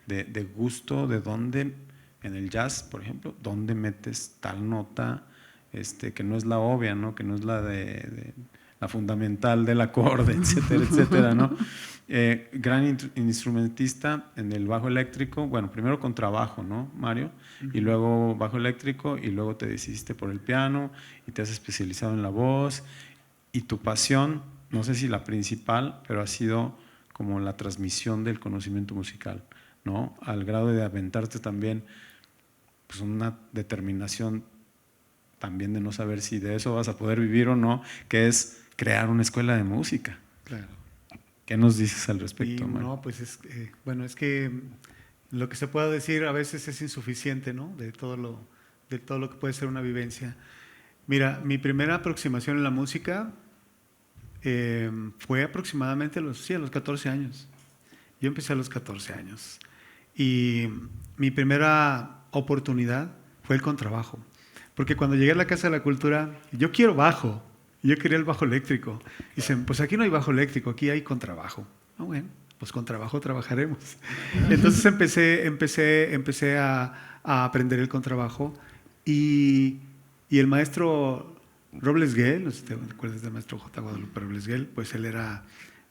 De gusto, de dónde, en el jazz, por ejemplo, dónde metes tal nota, que no es la obvia, ¿no? Que no es la de la fundamental del acorde, etcétera, etcétera, ¿no? Gran instrumentista en el bajo eléctrico, bueno, primero contrabajo, ¿no, Mario? Y luego bajo eléctrico, y luego te decidiste por el piano, y te has especializado en la voz, y tu pasión, no sé si la principal, pero ha sido como la transmisión del conocimiento musical, ¿no? Al grado de aventarte también pues una determinación también de no saber si de eso vas a poder vivir o no, que es crear una escuela de música. Claro. ¿Qué nos dices al respecto, Mario? No, pues es que lo que se pueda decir a veces es insuficiente, ¿no? De todo lo que puede ser una vivencia. Mira, mi primera aproximación en la música fue aproximadamente a los 14 años. Yo empecé a los 14 años. Y mi primera oportunidad fue el contrabajo. Porque cuando llegué a la Casa de la Cultura, yo quiero bajo. Yo quería el bajo eléctrico. Dicen, pues aquí no hay bajo eléctrico, aquí hay contrabajo. Ah, bueno, pues con trabajo trabajaremos. Entonces empecé a aprender el contrabajo y el maestro Robles Guel, no sé si te acuerdas del maestro J. Guadalupe Robles Guel, pues él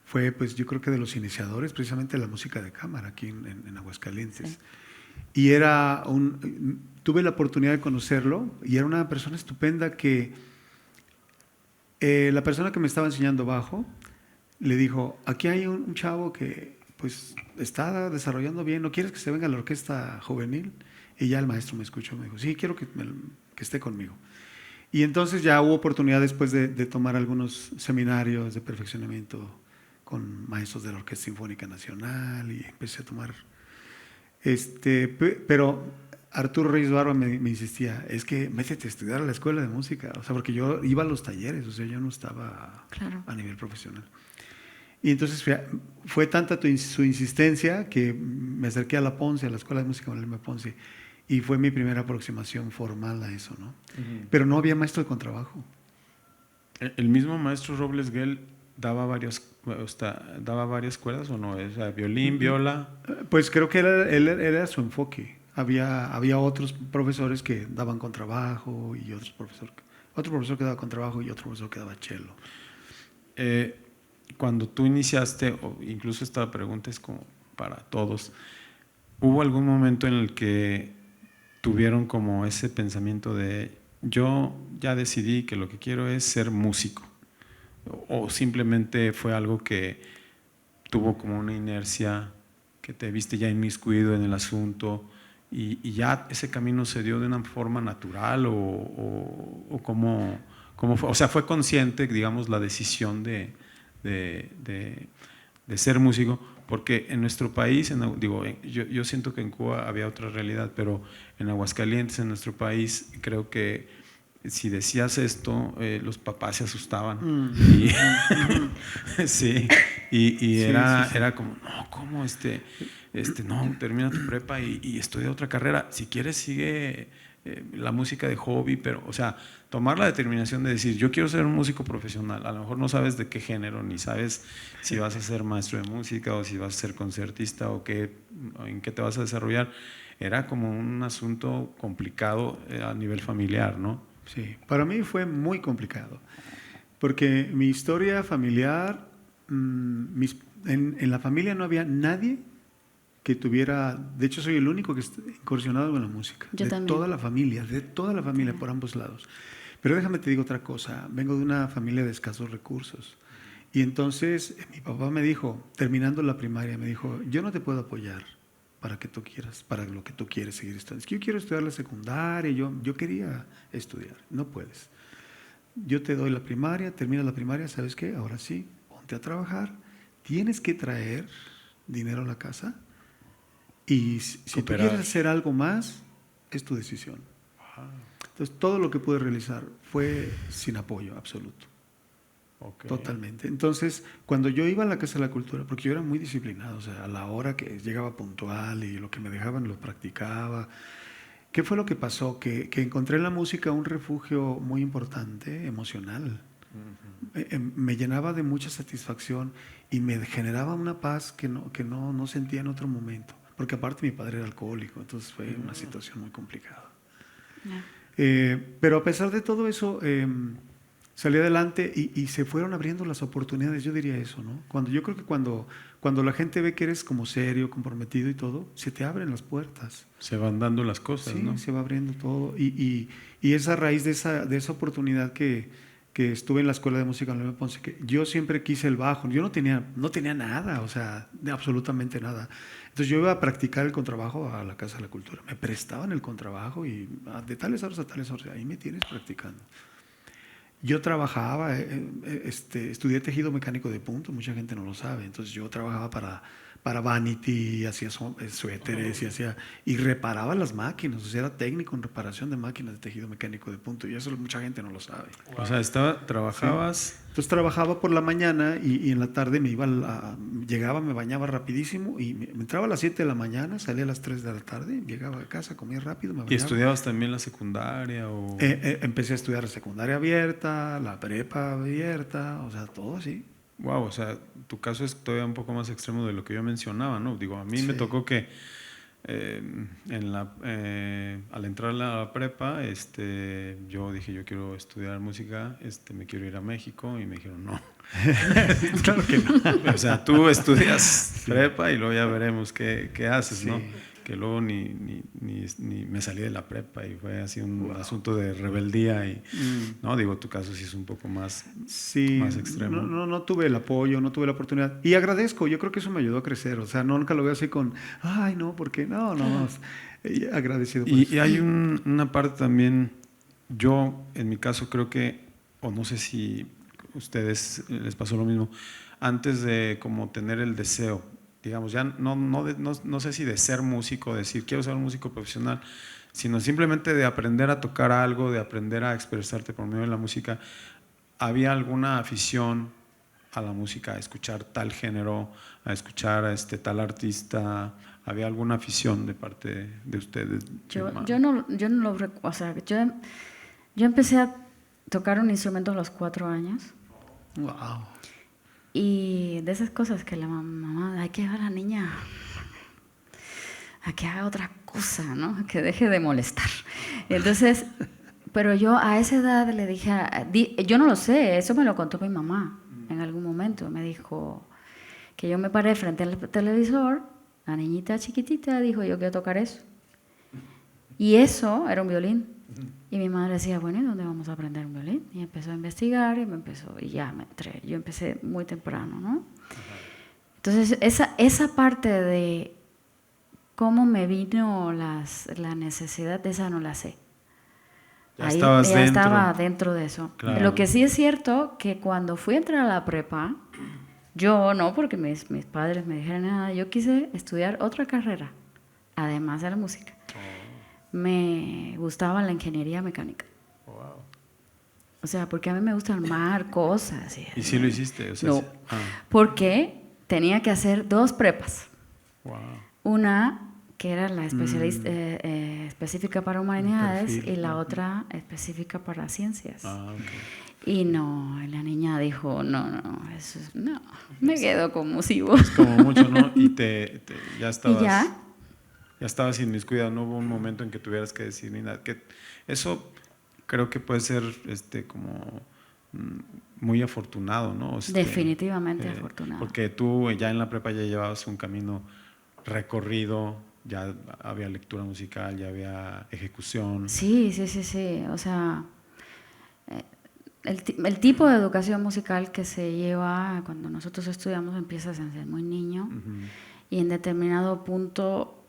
fue pues yo creo que de los iniciadores precisamente de la música de cámara aquí en Aguascalientes. Sí. Y tuve la oportunidad de conocerlo y era una persona estupenda que la persona que me estaba enseñando bajo le dijo, aquí hay un chavo que pues está desarrollando bien, ¿no quieres que se venga a la orquesta juvenil? Y ya el maestro me escuchó, me dijo, sí, quiero que esté conmigo. Y entonces ya hubo oportunidad después de tomar algunos seminarios de perfeccionamiento con maestros de la Orquesta Sinfónica Nacional y empecé a tomar, pero Arturo Reyes Barba me insistía, es que métete a estudiar a la escuela de música, o sea, porque yo iba a los talleres, o sea, yo no estaba a nivel profesional. Y entonces fue tanta su insistencia que me acerqué a la Ponce, a la Escuela de Música Manuel M. Ponce, y fue mi primera aproximación formal a eso, ¿no? Pero no había maestro de contrabajo. ¿El mismo maestro Robles Guel daba varias cuerdas o no? O sea, violín, viola. Pues creo que era su enfoque. Había otros profesores que daban contrabajo y otro profesor que daba contrabajo y otro profesor que daba cello. Cuando tú iniciaste, o incluso esta pregunta es como para todos, ¿hubo algún momento en el que tuvieron como ese pensamiento de yo ya decidí que lo que quiero es ser músico? ¿O simplemente fue algo que tuvo como una inercia, que te viste ya inmiscuido en el asunto y ya ese camino se dio de una forma natural o cómo fue? O sea, ¿fue consciente, digamos, la decisión de ser músico? Porque en nuestro país, yo siento que en Cuba había otra realidad, pero en Aguascalientes, en nuestro país, creo que si decías esto, los papás se asustaban. Sí, era como, no, ¿cómo no, termina tu prepa y estudia otra carrera? Si quieres, sigue la música de hobby, pero, o sea, tomar la determinación de decir, yo quiero ser un músico profesional. A lo mejor no sabes de qué género, ni sabes si vas a ser maestro de música o si vas a ser concertista o en qué te vas a desarrollar. Era como un asunto complicado a nivel familiar, ¿no? Sí, para mí fue muy complicado, porque mi historia familiar, en la familia no había nadie que tuviera, de hecho soy el único que está incursionado en la música, Yo de también. toda la familia por ambos lados. Pero déjame te digo otra cosa, vengo de una familia de escasos recursos. Y entonces mi papá me dijo, terminando la primaria, me dijo, yo no te puedo apoyar para que tú quieras, para lo que tú quieres seguir estudiando. Es que yo quiero estudiar la secundaria, yo quería estudiar, no puedes. Yo te doy la primaria, termina la primaria, ¿sabes qué? Ahora sí, ponte a trabajar, tienes que traer dinero a la casa y si tú quieres hacer algo más, es tu decisión. Entonces todo lo que pude realizar fue sin apoyo absoluto. Okay. Totalmente. Entonces, cuando yo iba a la Casa de la Cultura, porque yo era muy disciplinado, o sea, a la hora que llegaba puntual y lo que me dejaban lo practicaba. ¿Qué fue lo que pasó? Que encontré en la música un refugio muy importante, emocional. Me llenaba de mucha satisfacción y me generaba una paz que no sentía en otro momento. Porque aparte mi padre era alcohólico, entonces fue una situación muy complicada. Pero a pesar de todo eso, salí adelante y se fueron abriendo las oportunidades, yo diría eso, ¿no? Yo creo que cuando la gente ve que eres como serio, comprometido y todo, se te abren las puertas. Se van dando las cosas, sí, ¿no? Se va abriendo todo. Y es a raíz de esa oportunidad que estuve en la Escuela de Música en León Ponce, que yo siempre quise el bajo. Yo no tenía nada, o sea, absolutamente nada. Entonces yo iba a practicar el contrabajo a la Casa de la Cultura. Me prestaban el contrabajo y de tales horas a tales horas, ahí me tienes practicando. Yo trabajaba, estudié tejido mecánico de punto, mucha gente no lo sabe, entonces yo trabajaba para Vanity, hacía suéteres y reparaba las máquinas, o sea, era técnico en reparación de máquinas de tejido mecánico de punto y eso mucha gente no lo sabe. O sea, trabajabas... Sí. Entonces trabajaba por la mañana y en la tarde llegaba, me bañaba rapidísimo y me entraba a las 7 de la mañana, salía a las 3 de la tarde, llegaba a casa, comía rápido, me bañaba. ¿Y estudiabas también la secundaria? Empecé a estudiar la secundaria abierta, la prepa abierta, o sea, todo así. Wow, o sea, tu caso es todavía un poco más extremo de lo que yo mencionaba, ¿no? Digo, a mí me tocó que al entrar a la prepa, yo dije, yo quiero estudiar música, me quiero ir a México, y me dijeron, no. Claro que no. O sea, tú estudias prepa y luego ya veremos qué haces, ¿no? Que luego ni me salí de la prepa y fue así un asunto de rebeldía y no, digo, tu caso sí es un poco más extremo. No tuve el apoyo, no tuve la oportunidad y agradezco, yo creo que eso me ayudó a crecer, o sea, nunca lo veo así con, ay no, ¿por qué? No, agradecido por eso. Y hay una parte también, yo en mi caso creo que, o no sé si a ustedes les pasó lo mismo, antes de como tener el deseo, digamos, ya no sé si de ser músico, decir quiero ser un músico profesional, sino simplemente de aprender a tocar algo, de aprender a expresarte por medio de la música. ¿Había alguna afición a la música, a escuchar tal género, a escuchar a tal artista? ¿Había alguna afición de parte de ustedes? Yo no lo recuerdo, o sea, yo empecé a tocar un instrumento a los 4 años. Wow. Y de esas cosas que la mamá, hay que llevar a la niña a que haga otra cosa, ¿no? Que deje de molestar. Entonces, pero yo a esa edad le dije, yo no lo sé, eso me lo contó mi mamá en algún momento. Me dijo que yo me paré frente al televisor, la niñita chiquitita dijo, yo quiero tocar eso. Y eso era un violín. Y mi madre decía, bueno, ¿y dónde vamos a aprender un violín? Y empezó a investigar y ya me entré. Yo empecé muy temprano, ¿no? Entonces, esa parte de cómo me vino la necesidad, esa no la sé. Ya estaba dentro de eso. Claro. Lo que sí es cierto, que cuando fui a entrar a la prepa, yo no, porque mis padres me dijeron nada, yo quise estudiar otra carrera, además de la música. Me gustaba la ingeniería mecánica. Wow. O sea, porque a mí me gusta armar cosas. ¿Y sí lo hiciste? O sea, no, porque tenía que hacer 2 prepas. Wow. Una que era la específica para humanidades y la otra específica para ciencias. Okay. Y no, la niña dijo, no, me quedo con músicos. Es como mucho, ¿no? Y ya estabas... ¿Y ya? Ya estabas inmiscuida, no hubo un momento en que tuvieras que decir ni nada. Que eso creo que puede ser como muy afortunado, ¿no? Definitivamente afortunado. Porque tú ya en la prepa ya llevabas un camino recorrido, ya había lectura musical, ya había ejecución. Sí. O sea, el tipo de educación musical que se lleva cuando nosotros estudiamos empieza desde muy niño y en determinado punto,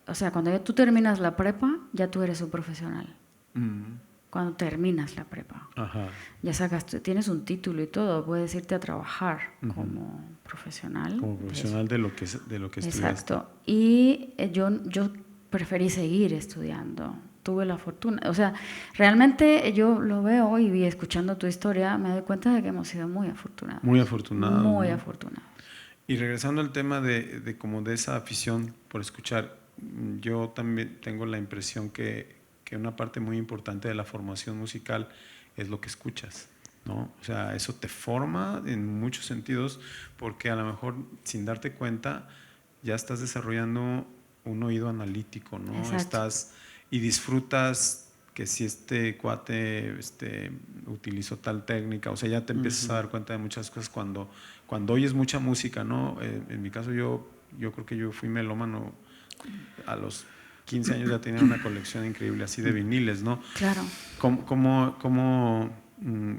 o sea, cuando ya tú terminas la prepa, ya tú eres un profesional. Cuando terminas la prepa, ya tienes un título y todo, puedes irte a trabajar como profesional. Como profesional de lo que estudiaste. Exacto. Y yo preferí seguir estudiando. Tuve la fortuna. O sea, realmente yo lo veo y escuchando tu historia, me doy cuenta de que hemos sido muy afortunados. Muy afortunados. Muy ¿no? afortunados. Y regresando al tema de como de esa afición por escuchar, yo también tengo la impresión que una parte muy importante de la formación musical es lo que escuchas, ¿no? O sea, eso te forma en muchos sentidos porque a lo mejor sin darte cuenta ya estás desarrollando un oído analítico, ¿no? Exacto. Y disfrutas que si este cuate utilizó tal técnica, o sea, ya te empiezas a dar cuenta de muchas cosas cuando oyes mucha música, ¿no? En mi caso yo creo que yo fui melómano a los 15 años, ya tenía una colección increíble así de viniles, ¿no? Claro.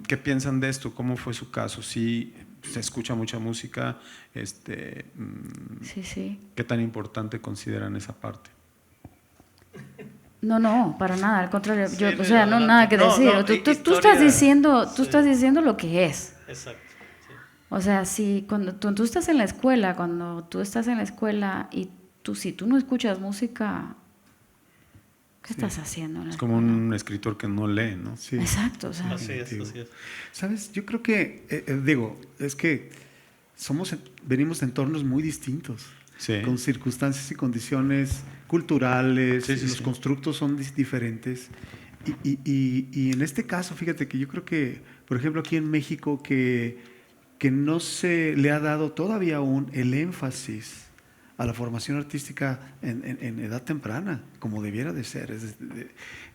¿Qué piensan de esto? ¿Cómo fue su caso? ¿Sí se escucha mucha música? Sí. ¿Qué tan importante consideran esa parte? No, para nada, al contrario, Sí, o sea, no nada que decir. Tú estás diciendo lo que es. Exacto. Sí. O sea, si cuando tú estás en la escuela, y si tú no escuchas música, ¿qué estás haciendo en la Es como escuela? un escritor que no lee, ¿no? Sí. Exacto, o sea. Así es. ¿Sabes? Yo creo que, es que venimos de entornos muy distintos, con circunstancias y condiciones culturales, los constructos son diferentes. Y en este caso, fíjate que yo creo que, por ejemplo, aquí en México, que no se le ha dado todavía aún el énfasis a la formación artística en edad temprana, como debiera de ser.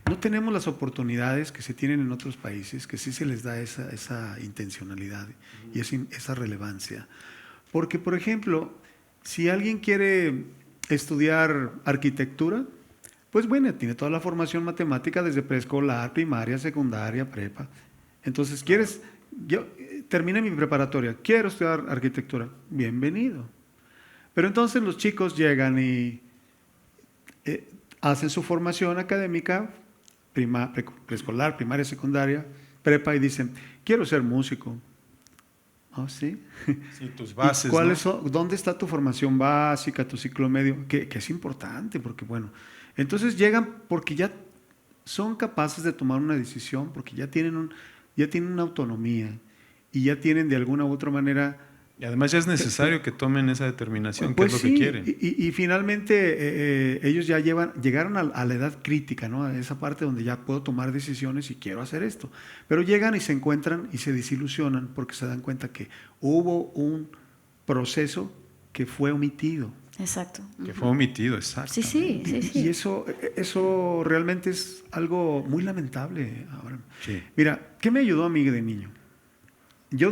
No tenemos las oportunidades que se tienen en otros países, que sí se les da esa intencionalidad y esa relevancia. Porque, por ejemplo, si alguien quiere estudiar arquitectura, pues bueno, tiene toda la formación matemática desde preescolar, primaria, secundaria, prepa. Entonces, yo terminé mi preparatoria, quiero estudiar arquitectura, bienvenido. Pero entonces los chicos llegan y hacen su formación académica, preescolar, primaria, secundaria, prepa, y dicen, quiero ser músico. ¿Oh, sí? Sí, tus bases, ¿Dónde está tu formación básica, tu ciclo medio? Que es importante, porque bueno, entonces llegan porque ya son capaces de tomar una decisión, porque ya tienen una autonomía y ya tienen de alguna u otra manera. Y además ya es necesario que tomen esa determinación, pues qué es lo que quieren. Y finalmente ellos ya llegaron a la edad crítica, ¿no? A esa parte donde ya puedo tomar decisiones y quiero hacer esto. Pero llegan y se encuentran y se desilusionan porque se dan cuenta que hubo un proceso que fue omitido. Exacto. Que fue omitido, exacto. Sí. Y eso realmente es algo muy lamentable ahora. Sí. Mira, ¿qué me ayudó a mí de niño? Yo,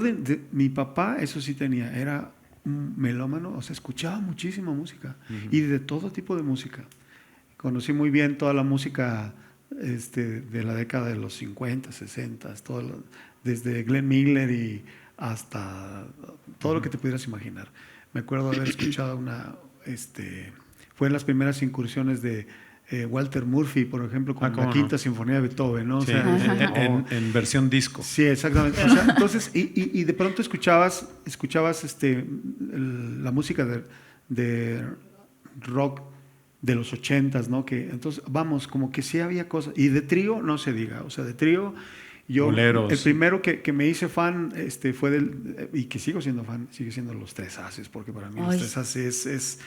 mi papá, eso sí tenía, era un melómano, o sea, escuchaba muchísima música y de todo tipo de música. Conocí muy bien toda la música de la década de los 50, 60, desde Glenn Miller y hasta todo lo que te pudieras imaginar. Me acuerdo haber escuchado fue en las primeras incursiones de Walter Murphy, por ejemplo, con la Quinta Sinfonía de Beethoven, ¿no? Sí, o sea, en versión disco. Sí, exactamente. O sea, entonces, y de pronto escuchabas la música de rock de los 80s, ¿no? Entonces, vamos, como que sí había cosas. Y de trío, no se diga. O sea, de trío, Boleros. El primero que me hice fan fue y que sigo siendo fan, sigue siendo los Tres Haces, porque para mí los Tres Haces es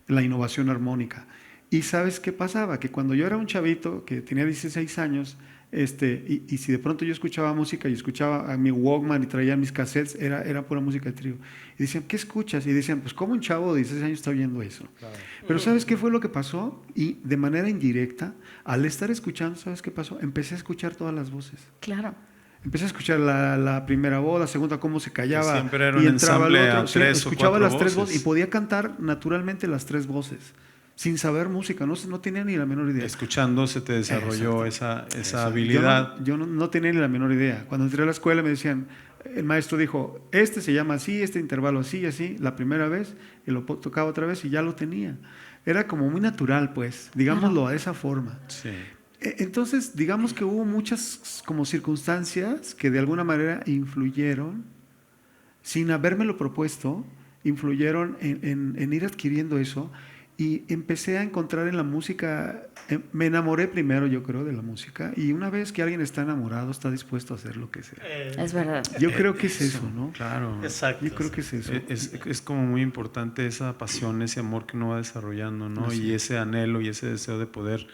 la innovación armónica. ¿Y sabes qué pasaba? Que cuando yo era un chavito, que tenía 16 años, y si de pronto yo escuchaba música y escuchaba a mi Walkman y traía mis cassettes, era pura música de trío. Y decían, ¿qué escuchas? Y decían, pues ¿cómo un chavo de 16 años está oyendo eso? Claro. Pero ¿sabes qué fue lo que pasó? Y de manera indirecta, al estar escuchando, ¿sabes qué pasó? Empecé a escuchar todas las voces. Claro. Empecé a escuchar la primera voz, la segunda, cómo se callaba. Que siempre era un y entraba el ensamble otro. a Sí, 3 o escuchaba 4 las 3 voces voces. y podía cantar naturalmente las 3 voces, sin saber música, no tenía ni la menor idea. Escuchando se te desarrolló esa Exacto. habilidad. Yo no tenía ni la menor idea. Cuando entré a la escuela me decían, el maestro dijo, este se llama así, este intervalo así, así, la primera vez, y lo tocaba otra vez y ya lo tenía. Era como muy natural, pues, digámoslo de esa forma. Sí. Entonces, digamos que hubo muchas como circunstancias que de alguna manera influyeron, sin habérmelo propuesto, influyeron en ir adquiriendo eso. Y empecé a encontrar en la música, me enamoré primero, yo creo, de la música. Y una vez que alguien está enamorado, está dispuesto a hacer lo que sea. Es verdad. Yo creo que es eso, ¿no? Claro. Exacto. Yo creo que es eso. Es como muy importante esa pasión, ese amor que uno va desarrollando, ¿no? Así Y es. ese anhelo y ese deseo de poder,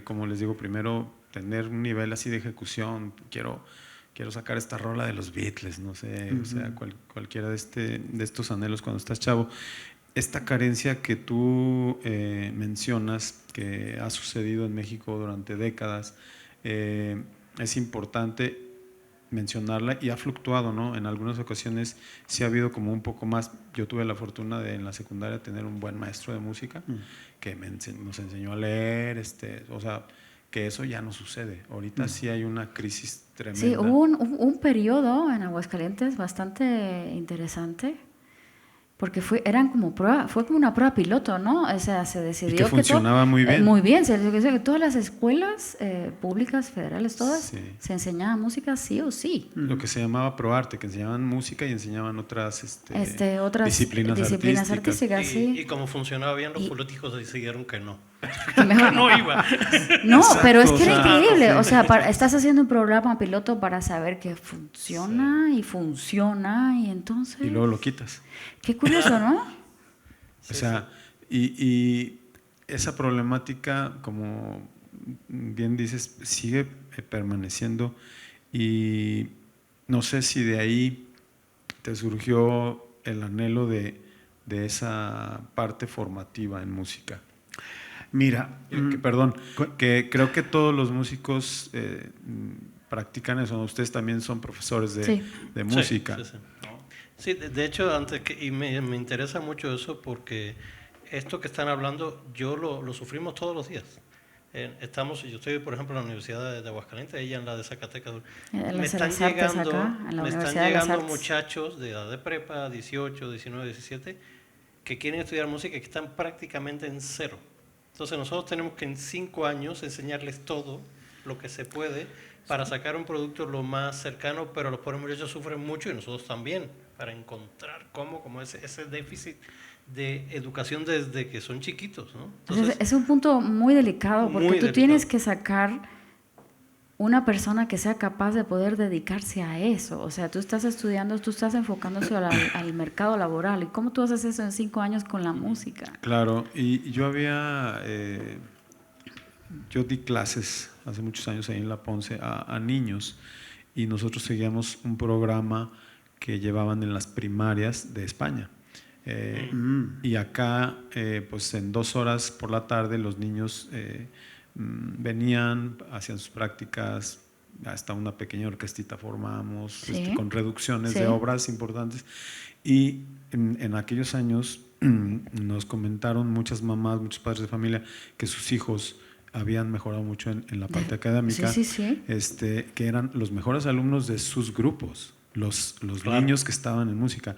como les digo, primero tener un nivel así de ejecución. Quiero sacar esta rola de los Beatles, no sé, o sea, cualquiera de estos anhelos cuando estás chavo. Esta carencia que tú mencionas, que ha sucedido en México durante décadas, es importante mencionarla y ha fluctuado, ¿no? En algunas ocasiones sí ha habido como un poco más. Yo tuve la fortuna de en la secundaria tener un buen maestro de música que nos enseñó a leer, o sea, que eso ya no sucede. Ahorita sí hay una crisis tremenda. Sí, hubo un periodo en Aguascalientes bastante interesante, porque fue como una prueba piloto, ¿no? O sea, se decidió Y que funcionaba muy bien. Muy bien, se decidió que todas las escuelas públicas, federales, todas, Sí. se enseñaba música sí o sí. Lo que se llamaba ProArte, que enseñaban música y enseñaban otras, Otras disciplinas artísticas. sí. Y como funcionaba bien, los políticos decidieron que no. Que mejor No iba. No, Exacto, pero es que o sea, era increíble. sí. O sea, estás haciendo un programa piloto para saber que funciona y funciona y entonces... Y luego lo quitas. Qué curioso, ¿no? O sea, y esa problemática, como bien dices, sigue permaneciendo y no sé si de ahí te surgió el anhelo de esa parte formativa en música. Mira, Perdón, que creo que todos los músicos practican eso, ¿no? Ustedes también son profesores de música. Sí. Sí, de hecho, y me interesa mucho eso porque esto que están hablando, yo lo sufrimos todos los días. Yo estoy, por ejemplo, en la Universidad de Aguascalientes, ella en la de Zacatecas. Me están llegando muchachos de edad de prepa, 18, 19, 17, que quieren estudiar música y que están prácticamente en cero. Entonces nosotros tenemos que en 5 años enseñarles todo lo que se puede para sacar un producto lo más cercano, pero los pobres muchachos sufren mucho y nosotros también, para encontrar como ese déficit de educación desde que son chiquitos, ¿no? Entonces, es un punto muy delicado porque tú tienes que sacar una persona que sea capaz de poder dedicarse a eso. O sea, tú estás estudiando, tú estás enfocándose al mercado laboral. ¿Y cómo tú haces eso en 5 años con la música? Claro, y yo di clases hace muchos años ahí en La Ponce a niños y nosotros seguíamos un programa que llevaban en las primarias de España. Y acá, pues en 2 horas por la tarde los niños venían, hacían sus prácticas, hasta una pequeña orquestita formamos, ¿Sí? con reducciones ¿Sí? de obras importantes. Y en aquellos años nos comentaron muchas mamás, muchos padres de familia, que sus hijos habían mejorado mucho en la parte académica, Sí. Que eran los mejores alumnos de sus grupos, los Claro. niños que estaban en música.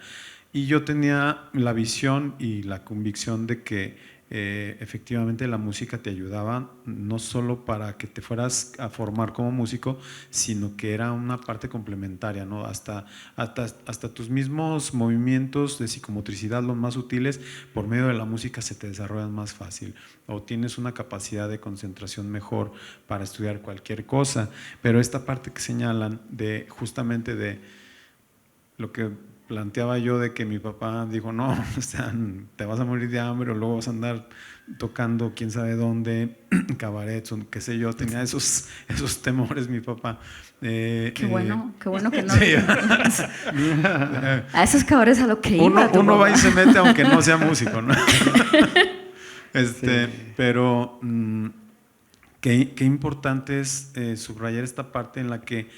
Y yo tenía la visión y la convicción de que efectivamente la música te ayudaba no solo para que te fueras a formar como músico, sino que era una parte complementaria, ¿no? Hasta tus mismos movimientos de psicomotricidad, los más sutiles, por medio de la música se te desarrollan más fácil, o tienes una capacidad de concentración mejor para estudiar cualquier cosa. Pero esta parte que señalan justamente de lo que planteaba yo, de que mi papá dijo, no, o sea, te vas a morir de hambre o luego vas a andar tocando quién sabe dónde, cabarets o qué sé yo, tenía esos temores mi papá. Qué bueno que no. Sí. A esos cabarets a lo que iba. Uno va y se mete aunque no sea músico, ¿no? Sí. Pero qué importante es subrayar esta parte en la que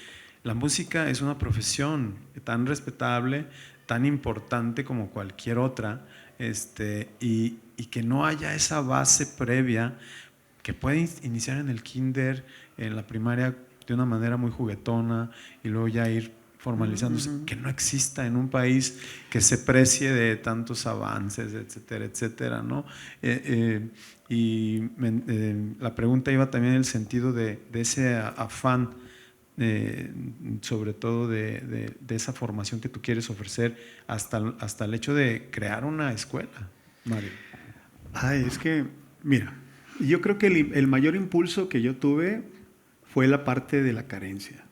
la música es una profesión tan respetable, tan importante como cualquier otra, y que no haya esa base previa que puede iniciar en el kinder, en la primaria de una manera muy juguetona y luego ya ir formalizándose, que no exista en un país que se precie de tantos avances, etcétera, etcétera, ¿no? La pregunta iba también en el sentido de ese afán, sobre todo de esa formación que tú quieres ofrecer, hasta el hecho de crear una escuela, Mario. Es que, mira, yo creo que el mayor impulso que yo tuve fue la parte de la carencia.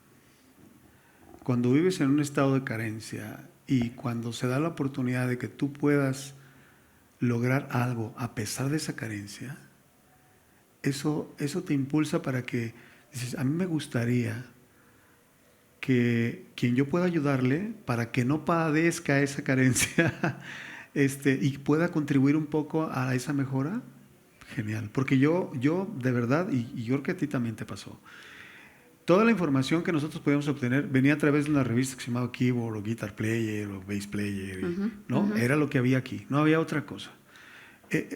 Cuando vives en un estado de carencia y cuando se da la oportunidad de que tú puedas lograr algo a pesar de esa carencia, eso te impulsa para que dices, a mí me gustaría que quien yo pueda ayudarle para que no padezca esa carencia y pueda contribuir un poco a esa mejora, genial. Porque yo de verdad, y yo creo que a ti también te pasó, toda la información que nosotros podíamos obtener venía a través de una revista que se llamaba Keyboard o Guitar Player o Bass Player, ¿no? Era lo que había aquí, no había otra cosa.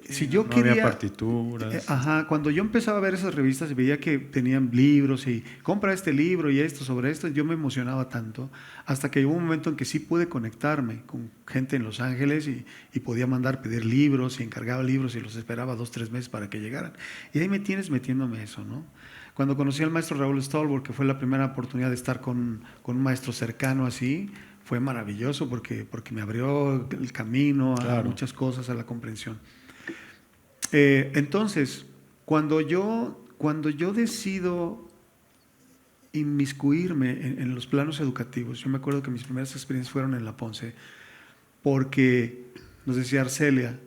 Si yo no quería, había partituras. Cuando yo empezaba a ver esas revistas y veía que tenían libros y compra este libro y esto sobre esto, yo me emocionaba tanto, hasta que hubo un momento en que sí pude conectarme con gente en Los Ángeles y podía pedir libros y encargaba libros y los esperaba 2-3 meses para que llegaran. Y ahí me tienes metiéndome eso, ¿no? Cuando conocí al maestro Raúl Stolberg, que fue la primera oportunidad de estar con un maestro cercano así, fue maravilloso porque me abrió el camino a muchas cosas, a la comprensión. Entonces, cuando yo decido inmiscuirme en los planos educativos, yo me acuerdo que mis primeras experiencias fueron en La Ponce, porque nos decía Arcelia,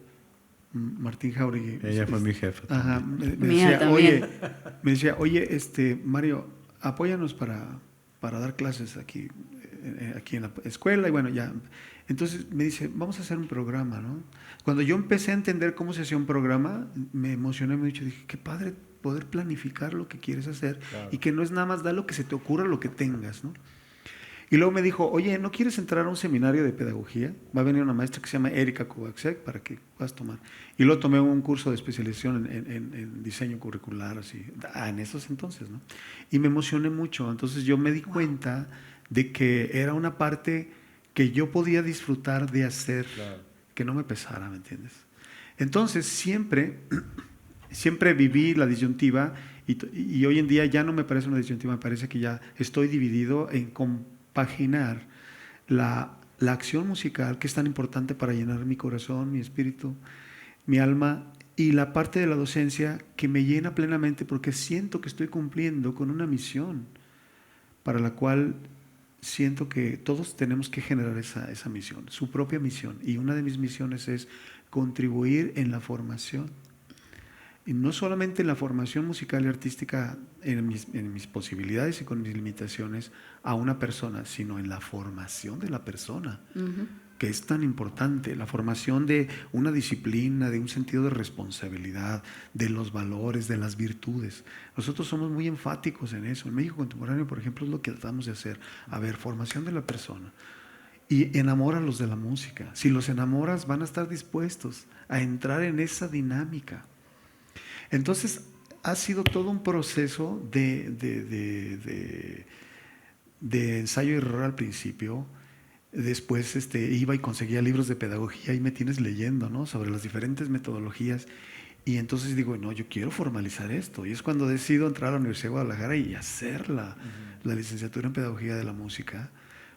Martín Jauregui. Ella fue mi jefa. Me decía, oye, Mario, apóyanos para dar clases aquí en la escuela, y bueno, ya. Entonces me dice, vamos a hacer un programa, ¿no? Cuando yo empecé a entender cómo se hacía un programa, me emocioné mucho, dije, qué padre poder planificar lo que quieres hacer, y que no es nada más dar lo que se te ocurra, lo que tengas, ¿no? Y luego me dijo, oye, ¿no quieres entrar a un seminario de pedagogía? Va a venir una maestra que se llama Erika Kovacsek para que puedas tomar. Y luego tomé un curso de especialización en diseño curricular, así, en esos entonces, ¿no? Y me emocioné mucho. Entonces yo me di cuenta de que era una parte que yo podía disfrutar de hacer, que no me pesara, ¿me entiendes? Entonces siempre viví la disyuntiva y hoy en día ya no me parece una disyuntiva, me parece que ya estoy dividido en compaginar la acción musical, que es tan importante para llenar mi corazón, mi espíritu, mi alma, y la parte de la docencia que me llena plenamente porque siento que estoy cumpliendo con una misión para la cual siento que todos tenemos que generar esa misión, su propia misión. Y una de mis misiones es contribuir en la formación. Y no solamente en la formación musical y artística, en mis posibilidades y con mis limitaciones a una persona, sino en la formación de la persona, que es tan importante, la formación de una disciplina, de un sentido de responsabilidad, de los valores, de las virtudes. Nosotros somos muy enfáticos en eso. En México Contemporáneo, por ejemplo, es lo que tratamos de hacer. A ver, formación de la persona. Y enamóralos de la música. Si los enamoras, van a estar dispuestos a entrar en esa dinámica. Entonces, ha sido todo un proceso de ensayo y error al principio. Después iba y conseguía libros de pedagogía y me tienes leyendo, ¿no?, sobre las diferentes metodologías. Y entonces digo, no, yo quiero formalizar esto. Y es cuando decido entrar a la Universidad de Guadalajara y hacer la licenciatura en Pedagogía de la Música,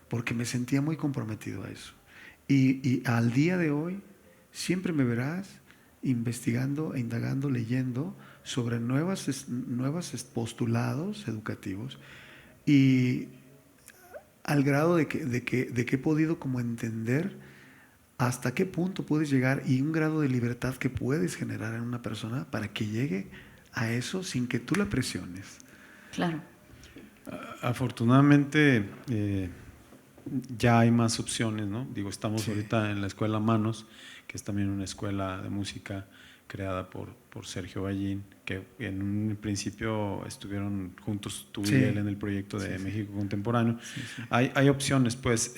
porque me sentía muy comprometido a eso. Y al día de hoy siempre me verás investigando, indagando, leyendo sobre nuevos postulados educativos, y al grado de que he podido como entender hasta qué punto puedes llegar y un grado de libertad que puedes generar en una persona para que llegue a eso sin que tú la presiones. Claro. Afortunadamente ya hay más opciones, ¿no? Digo, estamos ahorita en la Escuela Manos, que es también una escuela de música creada por Sergio Ballín, que en un principio estuvieron juntos tú Sí. y él en el proyecto de Sí. México Contemporáneo. Sí, sí. Hay opciones, pues,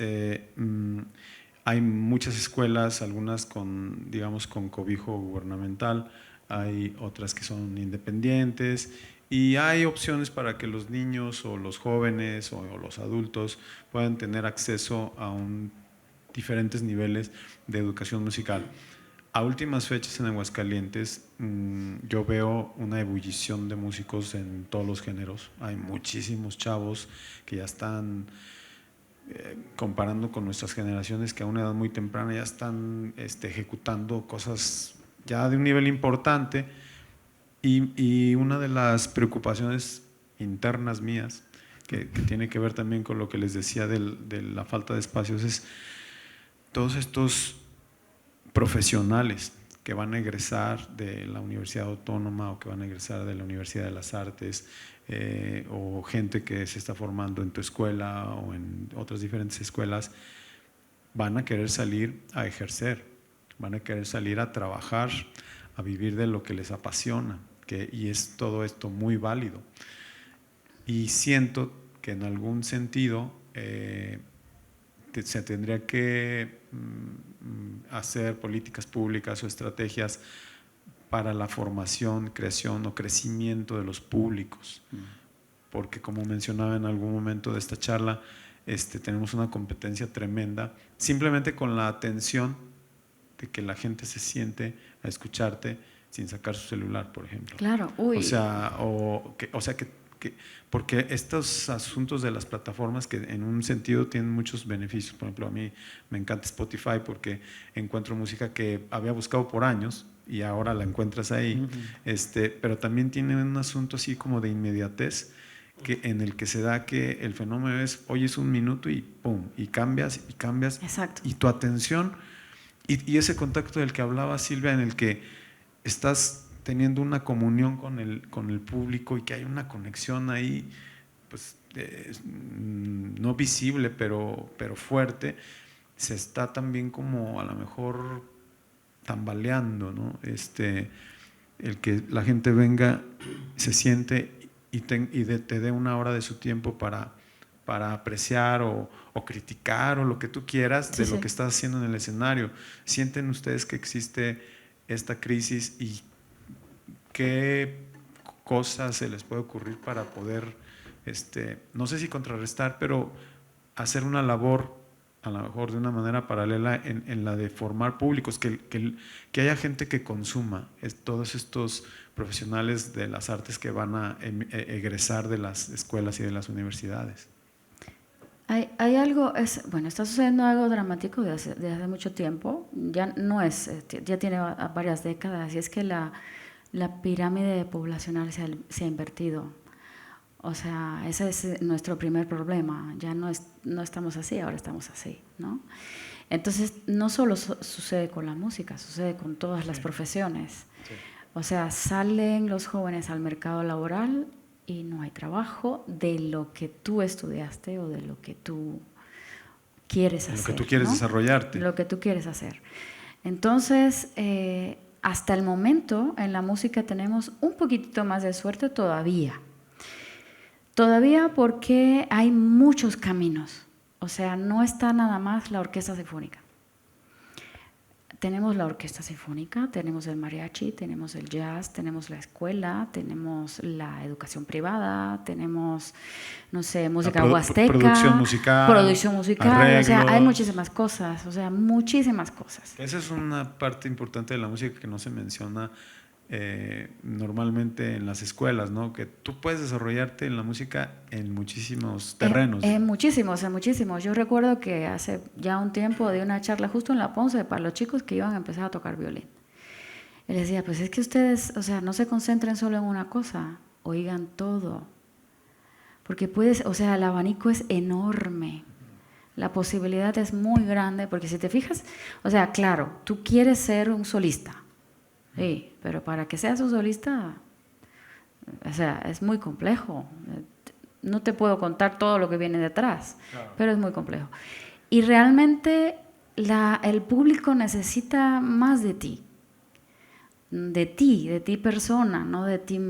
hay muchas escuelas, algunas con, digamos, con cobijo gubernamental, hay otras que son independientes y hay opciones para que los niños o los jóvenes o los adultos puedan tener acceso a diferentes niveles de educación musical. A últimas fechas en Aguascalientes yo veo una ebullición de músicos en todos los géneros. Hay muchísimos chavos que ya están comparando con nuestras generaciones que a una edad muy temprana ya están ejecutando cosas ya de un nivel importante y una de las preocupaciones internas mías que tiene que ver también con lo que les decía de la falta de espacios es todos estos profesionales que van a egresar de la Universidad Autónoma o que van a egresar de la Universidad de las Artes o gente que se está formando en tu escuela o en otras diferentes escuelas, van a querer salir a ejercer, van a querer salir a trabajar, a vivir de lo que les apasiona, y es todo esto muy válido. Y siento que en algún sentido se tendría que hacer políticas públicas o estrategias para la formación, creación o crecimiento de los públicos. Porque como mencionaba en algún momento de esta charla, tenemos una competencia tremenda, simplemente con la atención de que la gente se siente a escucharte sin sacar su celular, por ejemplo. Claro, uy. O sea, porque estos asuntos de las plataformas que en un sentido tienen muchos beneficios, por ejemplo, a mí me encanta Spotify porque encuentro música que había buscado por años y ahora la encuentras ahí, pero también tiene un asunto así como de inmediatez en el que se da que el fenómeno es, oyes un minuto y pum, y cambias. Exacto. Y tu atención y ese contacto del que hablaba Silvia, en el que estás teniendo una comunión con el público y que hay una conexión ahí, pues no visible, pero fuerte, se está también como a lo mejor tambaleando, ¿no? El que la gente venga, se siente y te dé una hora de su tiempo para apreciar o criticar o lo que tú quieras de lo que estás haciendo en el escenario. ¿Sienten ustedes que existe esta crisis y qué cosas se les puede ocurrir para poder, no sé si contrarrestar, pero hacer una labor a lo mejor de una manera paralela en la de formar públicos, que haya gente que consuma todos estos profesionales de las artes que van a egresar de las escuelas y de las universidades? Hay algo, bueno, está sucediendo algo dramático desde hace mucho tiempo, ya no es, ya tiene varias décadas, y es que la pirámide poblacional se ha invertido. O sea, ese es nuestro primer problema. Ya no estamos así, ahora estamos así, ¿no? Entonces, no solo sucede con la música, sucede con todas las profesiones. Sí. O sea, salen los jóvenes al mercado laboral y no hay trabajo de lo que tú estudiaste o de lo que tú quieres hacer. Lo que tú quieres, ¿no? Desarrollarte. Lo que tú quieres hacer. Entonces, hasta el momento en la música tenemos un poquitito más de suerte todavía. Todavía porque hay muchos caminos. O sea, no está nada más la orquesta sinfónica. Tenemos la orquesta sinfónica, tenemos el mariachi, tenemos el jazz, tenemos la escuela, tenemos la educación privada, tenemos, no sé, música huasteca, producción musical, arreglos. O sea, hay muchísimas cosas, o sea, muchísimas cosas. Esa es una parte importante de la música que no se menciona normalmente en las escuelas, ¿no? Que tú puedes desarrollarte en la música en muchísimos terrenos. En muchísimos. Yo recuerdo que hace ya un tiempo di una charla justo en La Ponce para los chicos que iban a empezar a tocar violín. Y les decía, pues es que ustedes, o sea, no se concentren solo en una cosa, oigan todo. Porque o sea, el abanico es enorme. La posibilidad es muy grande, porque si te fijas, o sea, claro, tú quieres ser un solista. Sí, pero para que seas un solista, o sea, es muy complejo. No te puedo contar todo lo que viene detrás, claro, pero es muy complejo. Y realmente el público necesita más de ti. de ti persona, no de ti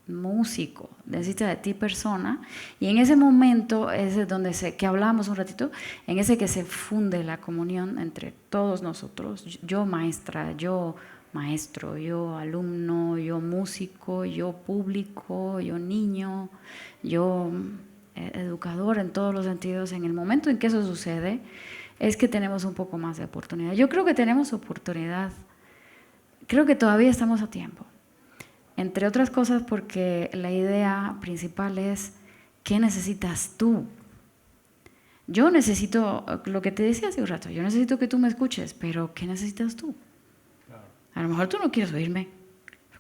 músico, necesita de ti persona. Y en ese momento es donde que hablábamos un ratito, en ese que se funde la comunión entre todos nosotros, yo maestra, yo maestro, yo alumno, yo músico, yo público, yo niño, yo educador en todos los sentidos. En el momento en que eso sucede es que tenemos un poco más de oportunidad. Yo creo que tenemos oportunidad, creo que todavía estamos a tiempo. Entre otras cosas porque la idea principal es ¿qué necesitas tú? Yo necesito, lo que te decía hace un rato, yo necesito que tú me escuches, pero ¿qué necesitas tú? A lo mejor tú no quieres oírme.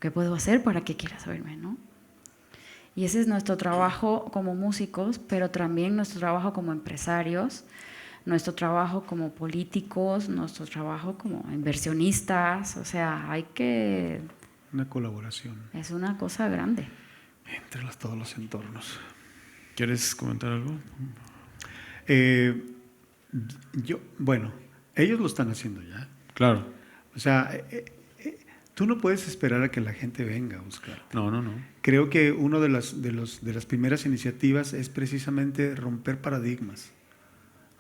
¿Qué puedo hacer para que quieras oírme, no? Y ese es nuestro trabajo como músicos, pero también nuestro trabajo como empresarios, nuestro trabajo como políticos, nuestro trabajo como inversionistas. O sea, hay que... Una colaboración. Es una cosa grande. Entre todos los entornos. ¿Quieres comentar algo? Bueno, ellos lo están haciendo ya. Claro. O sea, tú no puedes esperar a que la gente venga a buscar. No. Creo que una de las primeras iniciativas es precisamente romper paradigmas,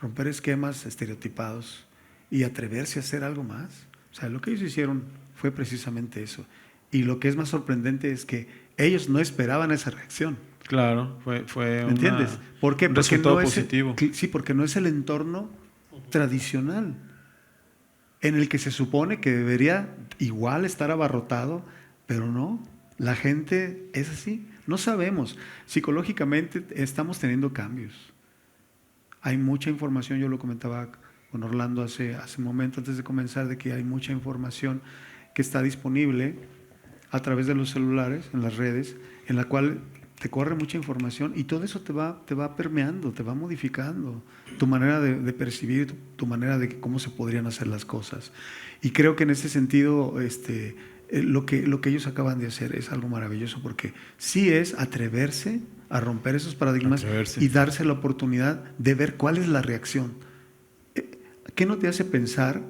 romper esquemas estereotipados y atreverse a hacer algo más. O sea, lo que ellos hicieron fue precisamente eso. Y lo que es más sorprendente es que ellos no esperaban esa reacción. Claro, fue ¿Me entiendes? ¿Por qué? Un Porque resultado no positivo. Sí, porque no es el entorno tradicional en el que se supone que debería igual estar abarrotado, pero no. La gente es así. No sabemos. Psicológicamente estamos teniendo cambios. Hay mucha información, yo lo comentaba con Orlando hace un momento antes de comenzar, de que hay mucha información que está disponible a través de los celulares, en las redes, en la cual te corre mucha información y todo eso te va permeando, te va modificando tu manera de percibir, tu manera de cómo se podrían hacer las cosas. Y creo que en ese sentido lo que ellos acaban de hacer es algo maravilloso, porque sí es atreverse a romper esos paradigmas y darse la oportunidad de ver cuál es la reacción. ¿Qué no te hace pensar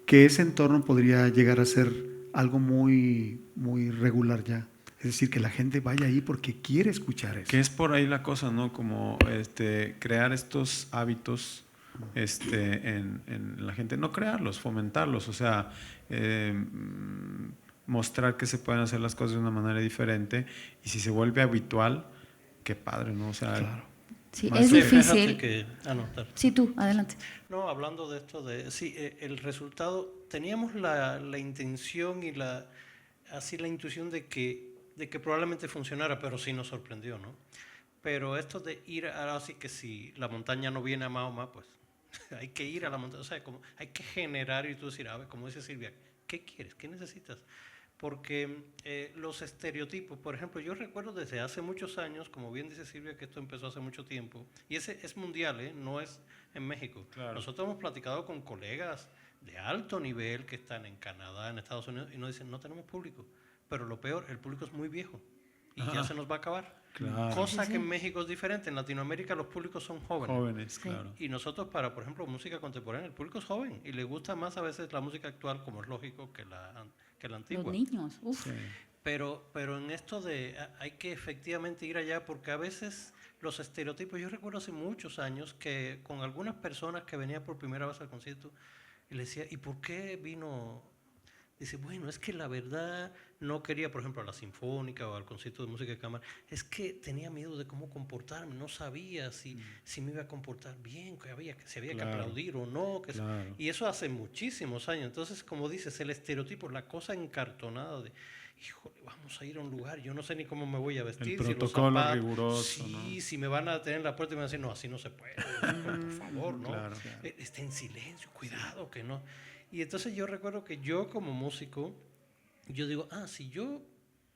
que ese entorno podría llegar a ser algo muy, muy regular ya? Es decir, que la gente vaya ahí porque quiere escuchar eso. Que es por ahí la cosa, ¿no? Como crear estos hábitos en la gente. No crearlos, fomentarlos. O sea, mostrar que se pueden hacer las cosas de una manera diferente. Y si se vuelve habitual, qué padre, ¿no? O sea, claro. Sí, es difícil. Sí, tú, adelante. No, hablando de esto, el resultado, teníamos la intención y la intuición de que probablemente funcionara, pero sí nos sorprendió, ¿no? Pero esto de ir, así que si la montaña no viene a Mahoma, pues hay que ir a la montaña, o sea, como hay que generar y tú decir, a ver, como dice Silvia, ¿qué quieres? ¿Qué necesitas? Porque los estereotipos, por ejemplo, yo recuerdo desde hace muchos años, como bien dice Silvia, que esto empezó hace mucho tiempo, y ese es mundial, no es en México. Claro. Nosotros hemos platicado con colegas de alto nivel que están en Canadá, en Estados Unidos, y nos dicen, no tenemos público. Pero lo peor, el público es muy viejo y ya se nos va a acabar. Claro. Cosa que en México es diferente. En Latinoamérica los públicos son jóvenes. Jóvenes, claro. Y nosotros para, por ejemplo, música contemporánea, el público es joven y le gusta más a veces la música actual, como es lógico, que la antigua. Los niños, uf. Sí. Pero en esto hay que efectivamente ir allá, porque a veces los estereotipos, yo recuerdo hace muchos años que con algunas personas que venían por primera vez al concierto, y le decía, ¿y por qué vino? Dice, bueno, es que la verdad no quería, por ejemplo, a la Sinfónica o al concierto de música de cámara, es que tenía miedo de cómo comportarme, no sabía si me iba a comportar bien, si había que aplaudir o no. Y eso hace muchísimos años. Entonces, como dices, el estereotipo, la cosa encartonada de, híjole, vamos a ir a un lugar, yo no sé ni cómo me voy a vestir. El protocolo riguroso, sí, ¿no? Si me van a tener en la puerta y me van a decir, no, así no se puede, por favor, ¿no? Claro. Esté en silencio, cuidado, que no. Y entonces yo recuerdo que yo como músico, yo digo, si yo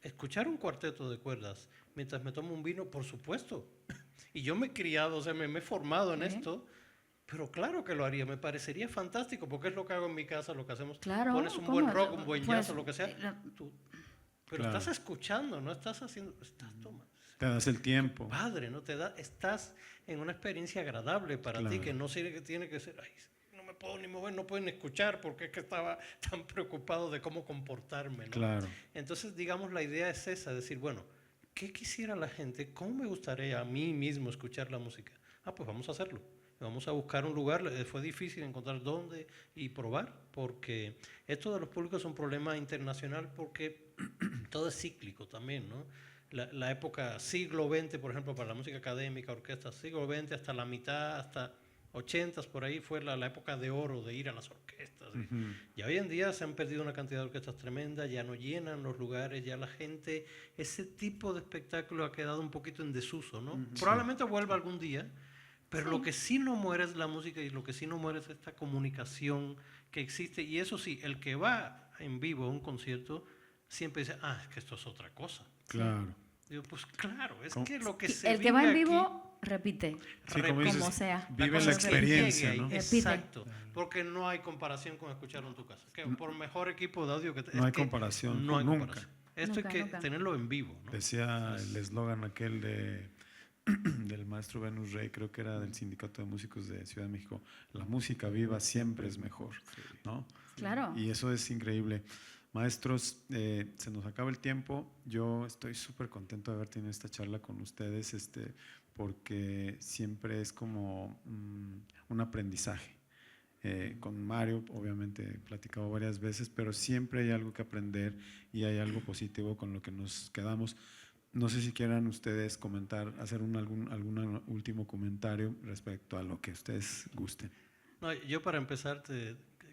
escuchara un cuarteto de cuerdas mientras me tomo un vino, por supuesto. Y yo me he criado, o sea, me he formado en esto, pero claro que lo haría, me parecería fantástico, porque es lo que hago en mi casa, lo que hacemos. Claro, pones un buen rock, un buen jazz o lo que sea, pero claro. Estás escuchando, no estás haciendo, estás tomando. Te das el tiempo. Padre, ¿no? Estás en una experiencia agradable para ti, que no tiene que ser, ay, no me me puedo ni mover, no pueden escuchar porque es que estaba tan preocupado de cómo comportarme, ¿no? Claro. Entonces, digamos, la idea es esa, decir, bueno, ¿qué quisiera la gente? ¿Cómo me gustaría a mí mismo escuchar la música? Pues vamos a hacerlo. Vamos a buscar un lugar. Fue difícil encontrar dónde y probar, porque esto de los públicos es un problema internacional porque todo es cíclico también, ¿no? La época siglo XX, por ejemplo, para la música académica, orquesta, siglo XX hasta la mitad, hasta 80s, por ahí fue la época de oro de ir a las orquestas. Y hoy en día se han perdido una cantidad de orquestas tremenda, ya no llenan los lugares, ya la gente, ese tipo de espectáculo ha quedado un poquito en desuso, ¿no? Probablemente vuelva algún día, pero lo que sí no muere es la música y lo que sí no muere es esta comunicación que existe. Y eso sí, el que va en vivo a un concierto siempre dice, es que esto es otra cosa. Claro. Digo, pues claro, es que lo que Sí, se el que va en vive vivo aquí, repite, Sí, como dices, como sea. vive cosa la es que experiencia, llegue ahí. ¿no? Repite. Exacto, porque no hay comparación con escucharlo en tu casa. Que por mejor equipo de audio que No hay comparación, no hay nunca. comparación. Esto Nunca, hay que nunca. tenerlo en vivo, ¿no? Decía el eslogan aquel del maestro Venus Rey, creo que era del Sindicato de Músicos de Ciudad de México, la música viva siempre es mejor, ¿no? Claro. Y eso es increíble. Maestros, se nos acaba el tiempo. Yo estoy súper contento de haber tenido esta charla con ustedes, porque siempre es como un aprendizaje. Con Mario, obviamente, he platicado varias veces, pero siempre hay algo que aprender y hay algo positivo con lo que nos quedamos. No sé si quieran ustedes comentar, hacer algún último comentario respecto a lo que ustedes gusten. No, yo para empezar,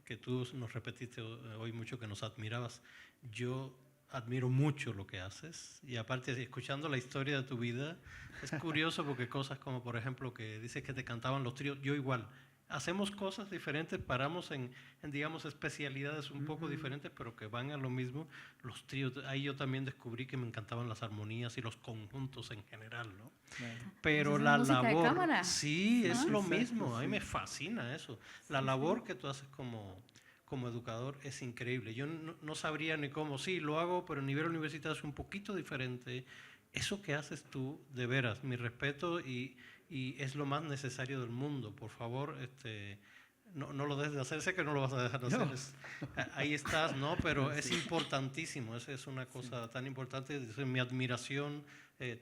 que tú nos repetiste hoy mucho que nos admirabas, yo admiro mucho lo que haces y aparte escuchando la historia de tu vida, es curioso porque cosas como por ejemplo que dices que te cantaban los tríos, yo igual. Hacemos cosas diferentes, paramos en digamos, especialidades un poco diferentes, pero que van a lo mismo. Los tríos, ahí yo también descubrí que me encantaban las armonías y los conjuntos en general, ¿no? Claro. Pero Pues es la música de labor, cámara. sí, es lo Exacto, mismo, a mí sí. me fascina eso. La labor que tú haces como educador es increíble. Yo no sabría ni cómo, sí, lo hago, pero a nivel universitario es un poquito diferente. Eso que haces tú, de veras, mi respeto y es lo más necesario del mundo. Por favor, no lo dejes de hacer, sé que no lo vas a dejar de hacer. Ahí estás, ¿no? Pero es importantísimo, es una cosa tan importante. Es mi admiración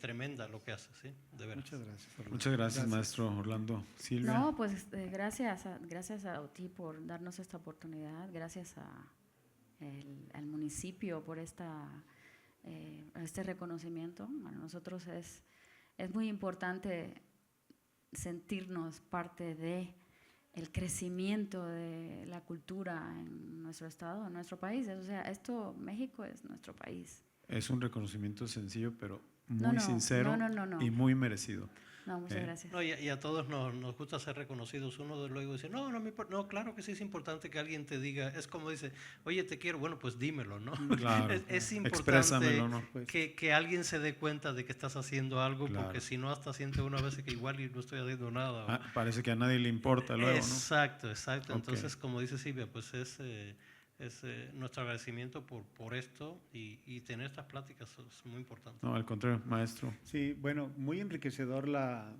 tremenda lo que haces, ¿sí? De veras. Muchas gracias, Orlando. Muchas gracias, maestro Orlando. Silvia. No, pues gracias a ti por darnos esta oportunidad, gracias al municipio por este reconocimiento. Para nosotros es muy importante sentirnos parte de el crecimiento de la cultura en nuestro estado, en nuestro país. O sea, México es nuestro país. Es un reconocimiento sencillo, pero muy sincero no. y muy merecido. No, muchas gracias. No, y a todos nos gusta ser reconocidos. Uno de luego dice, no, claro que sí es importante que alguien te diga, es como dice, oye, te quiero, bueno, pues dímelo, ¿no? Claro, es importante exprésamelo, ¿no? que alguien se dé cuenta de que estás haciendo algo, Claro. porque si no, hasta siente una vez que igual y no estoy haciendo nada. Parece que a nadie le importa luego, Exacto. Ok. Entonces, como dice Silvia, pues es nuestro agradecimiento por esto y tener estas pláticas es muy importante. ¿no? No, al contrario, maestro. Sí, bueno, muy enriquecedor la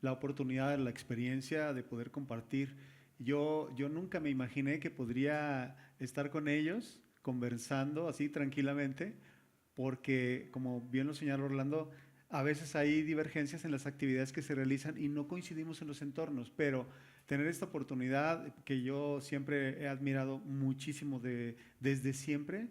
oportunidad, la experiencia de poder compartir. Yo nunca me imaginé que podría estar con ellos conversando así tranquilamente, porque como bien lo señaló Orlando, a veces hay divergencias en las actividades que se realizan y no coincidimos en los entornos, pero tener esta oportunidad que yo siempre he admirado muchísimo desde siempre.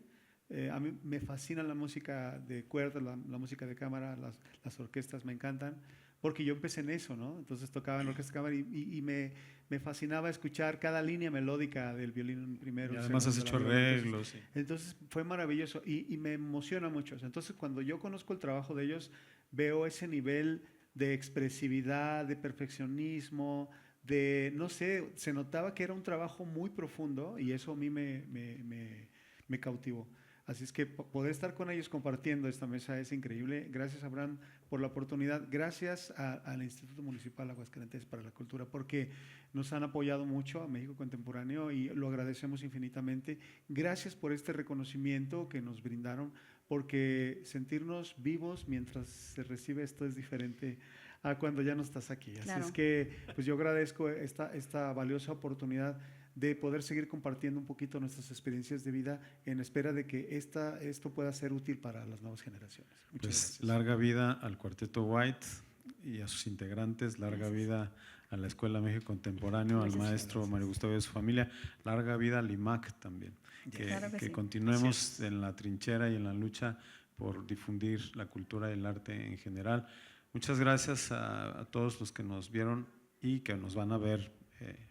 A mí me fascina la música de cuerdas, la música de cámara, las orquestas me encantan, porque yo empecé en eso, ¿no? Entonces tocaba en la orquesta de cámara y me fascinaba escuchar cada línea melódica del violín primero. Y además has hecho arreglos. Entonces fue maravilloso y me emociona mucho. Entonces cuando yo conozco el trabajo de ellos, veo ese nivel de expresividad, de perfeccionismo, no sé, se notaba que era un trabajo muy profundo y eso a mí me cautivó. Así es que poder estar con ellos compartiendo esta mesa es increíble. Gracias, Abraham, por la oportunidad. Gracias al Instituto Municipal Aguascalientes para la Cultura, porque nos han apoyado mucho a México Contemporáneo y lo agradecemos infinitamente. Gracias por este reconocimiento que nos brindaron porque sentirnos vivos mientras se recibe esto es diferente a cuando ya no estás aquí. Así Claro. es que pues yo agradezco esta valiosa oportunidad de poder seguir compartiendo un poquito nuestras experiencias de vida en espera de que esto pueda ser útil para las nuevas generaciones. Muchas Pues gracias. larga vida al Cuarteto White y a sus integrantes, larga Gracias. vida a la Escuela México Contemporáneo, Muchas al maestro gracias. Mario Gustavo y a su familia, larga vida al IMAC también, Claro que sí. continuemos en la trinchera y en la lucha por difundir la cultura y el arte en general. Muchas gracias a todos los que nos vieron y que nos van a ver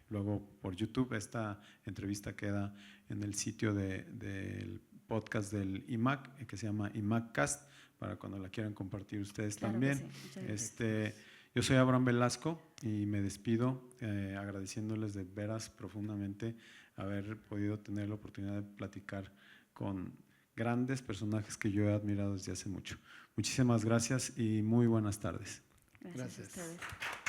luego por YouTube. Esta entrevista queda en el sitio del podcast del IMAC, que se llama IMACcast, para cuando la quieran compartir ustedes Claro también. que sí. Muchas gracias. Yo soy Abraham Velasco y me despido agradeciéndoles de veras profundamente haber podido tener la oportunidad de platicar con grandes personajes que yo he admirado desde hace mucho. Muchísimas gracias y muy buenas tardes. Gracias a Gracias. ustedes.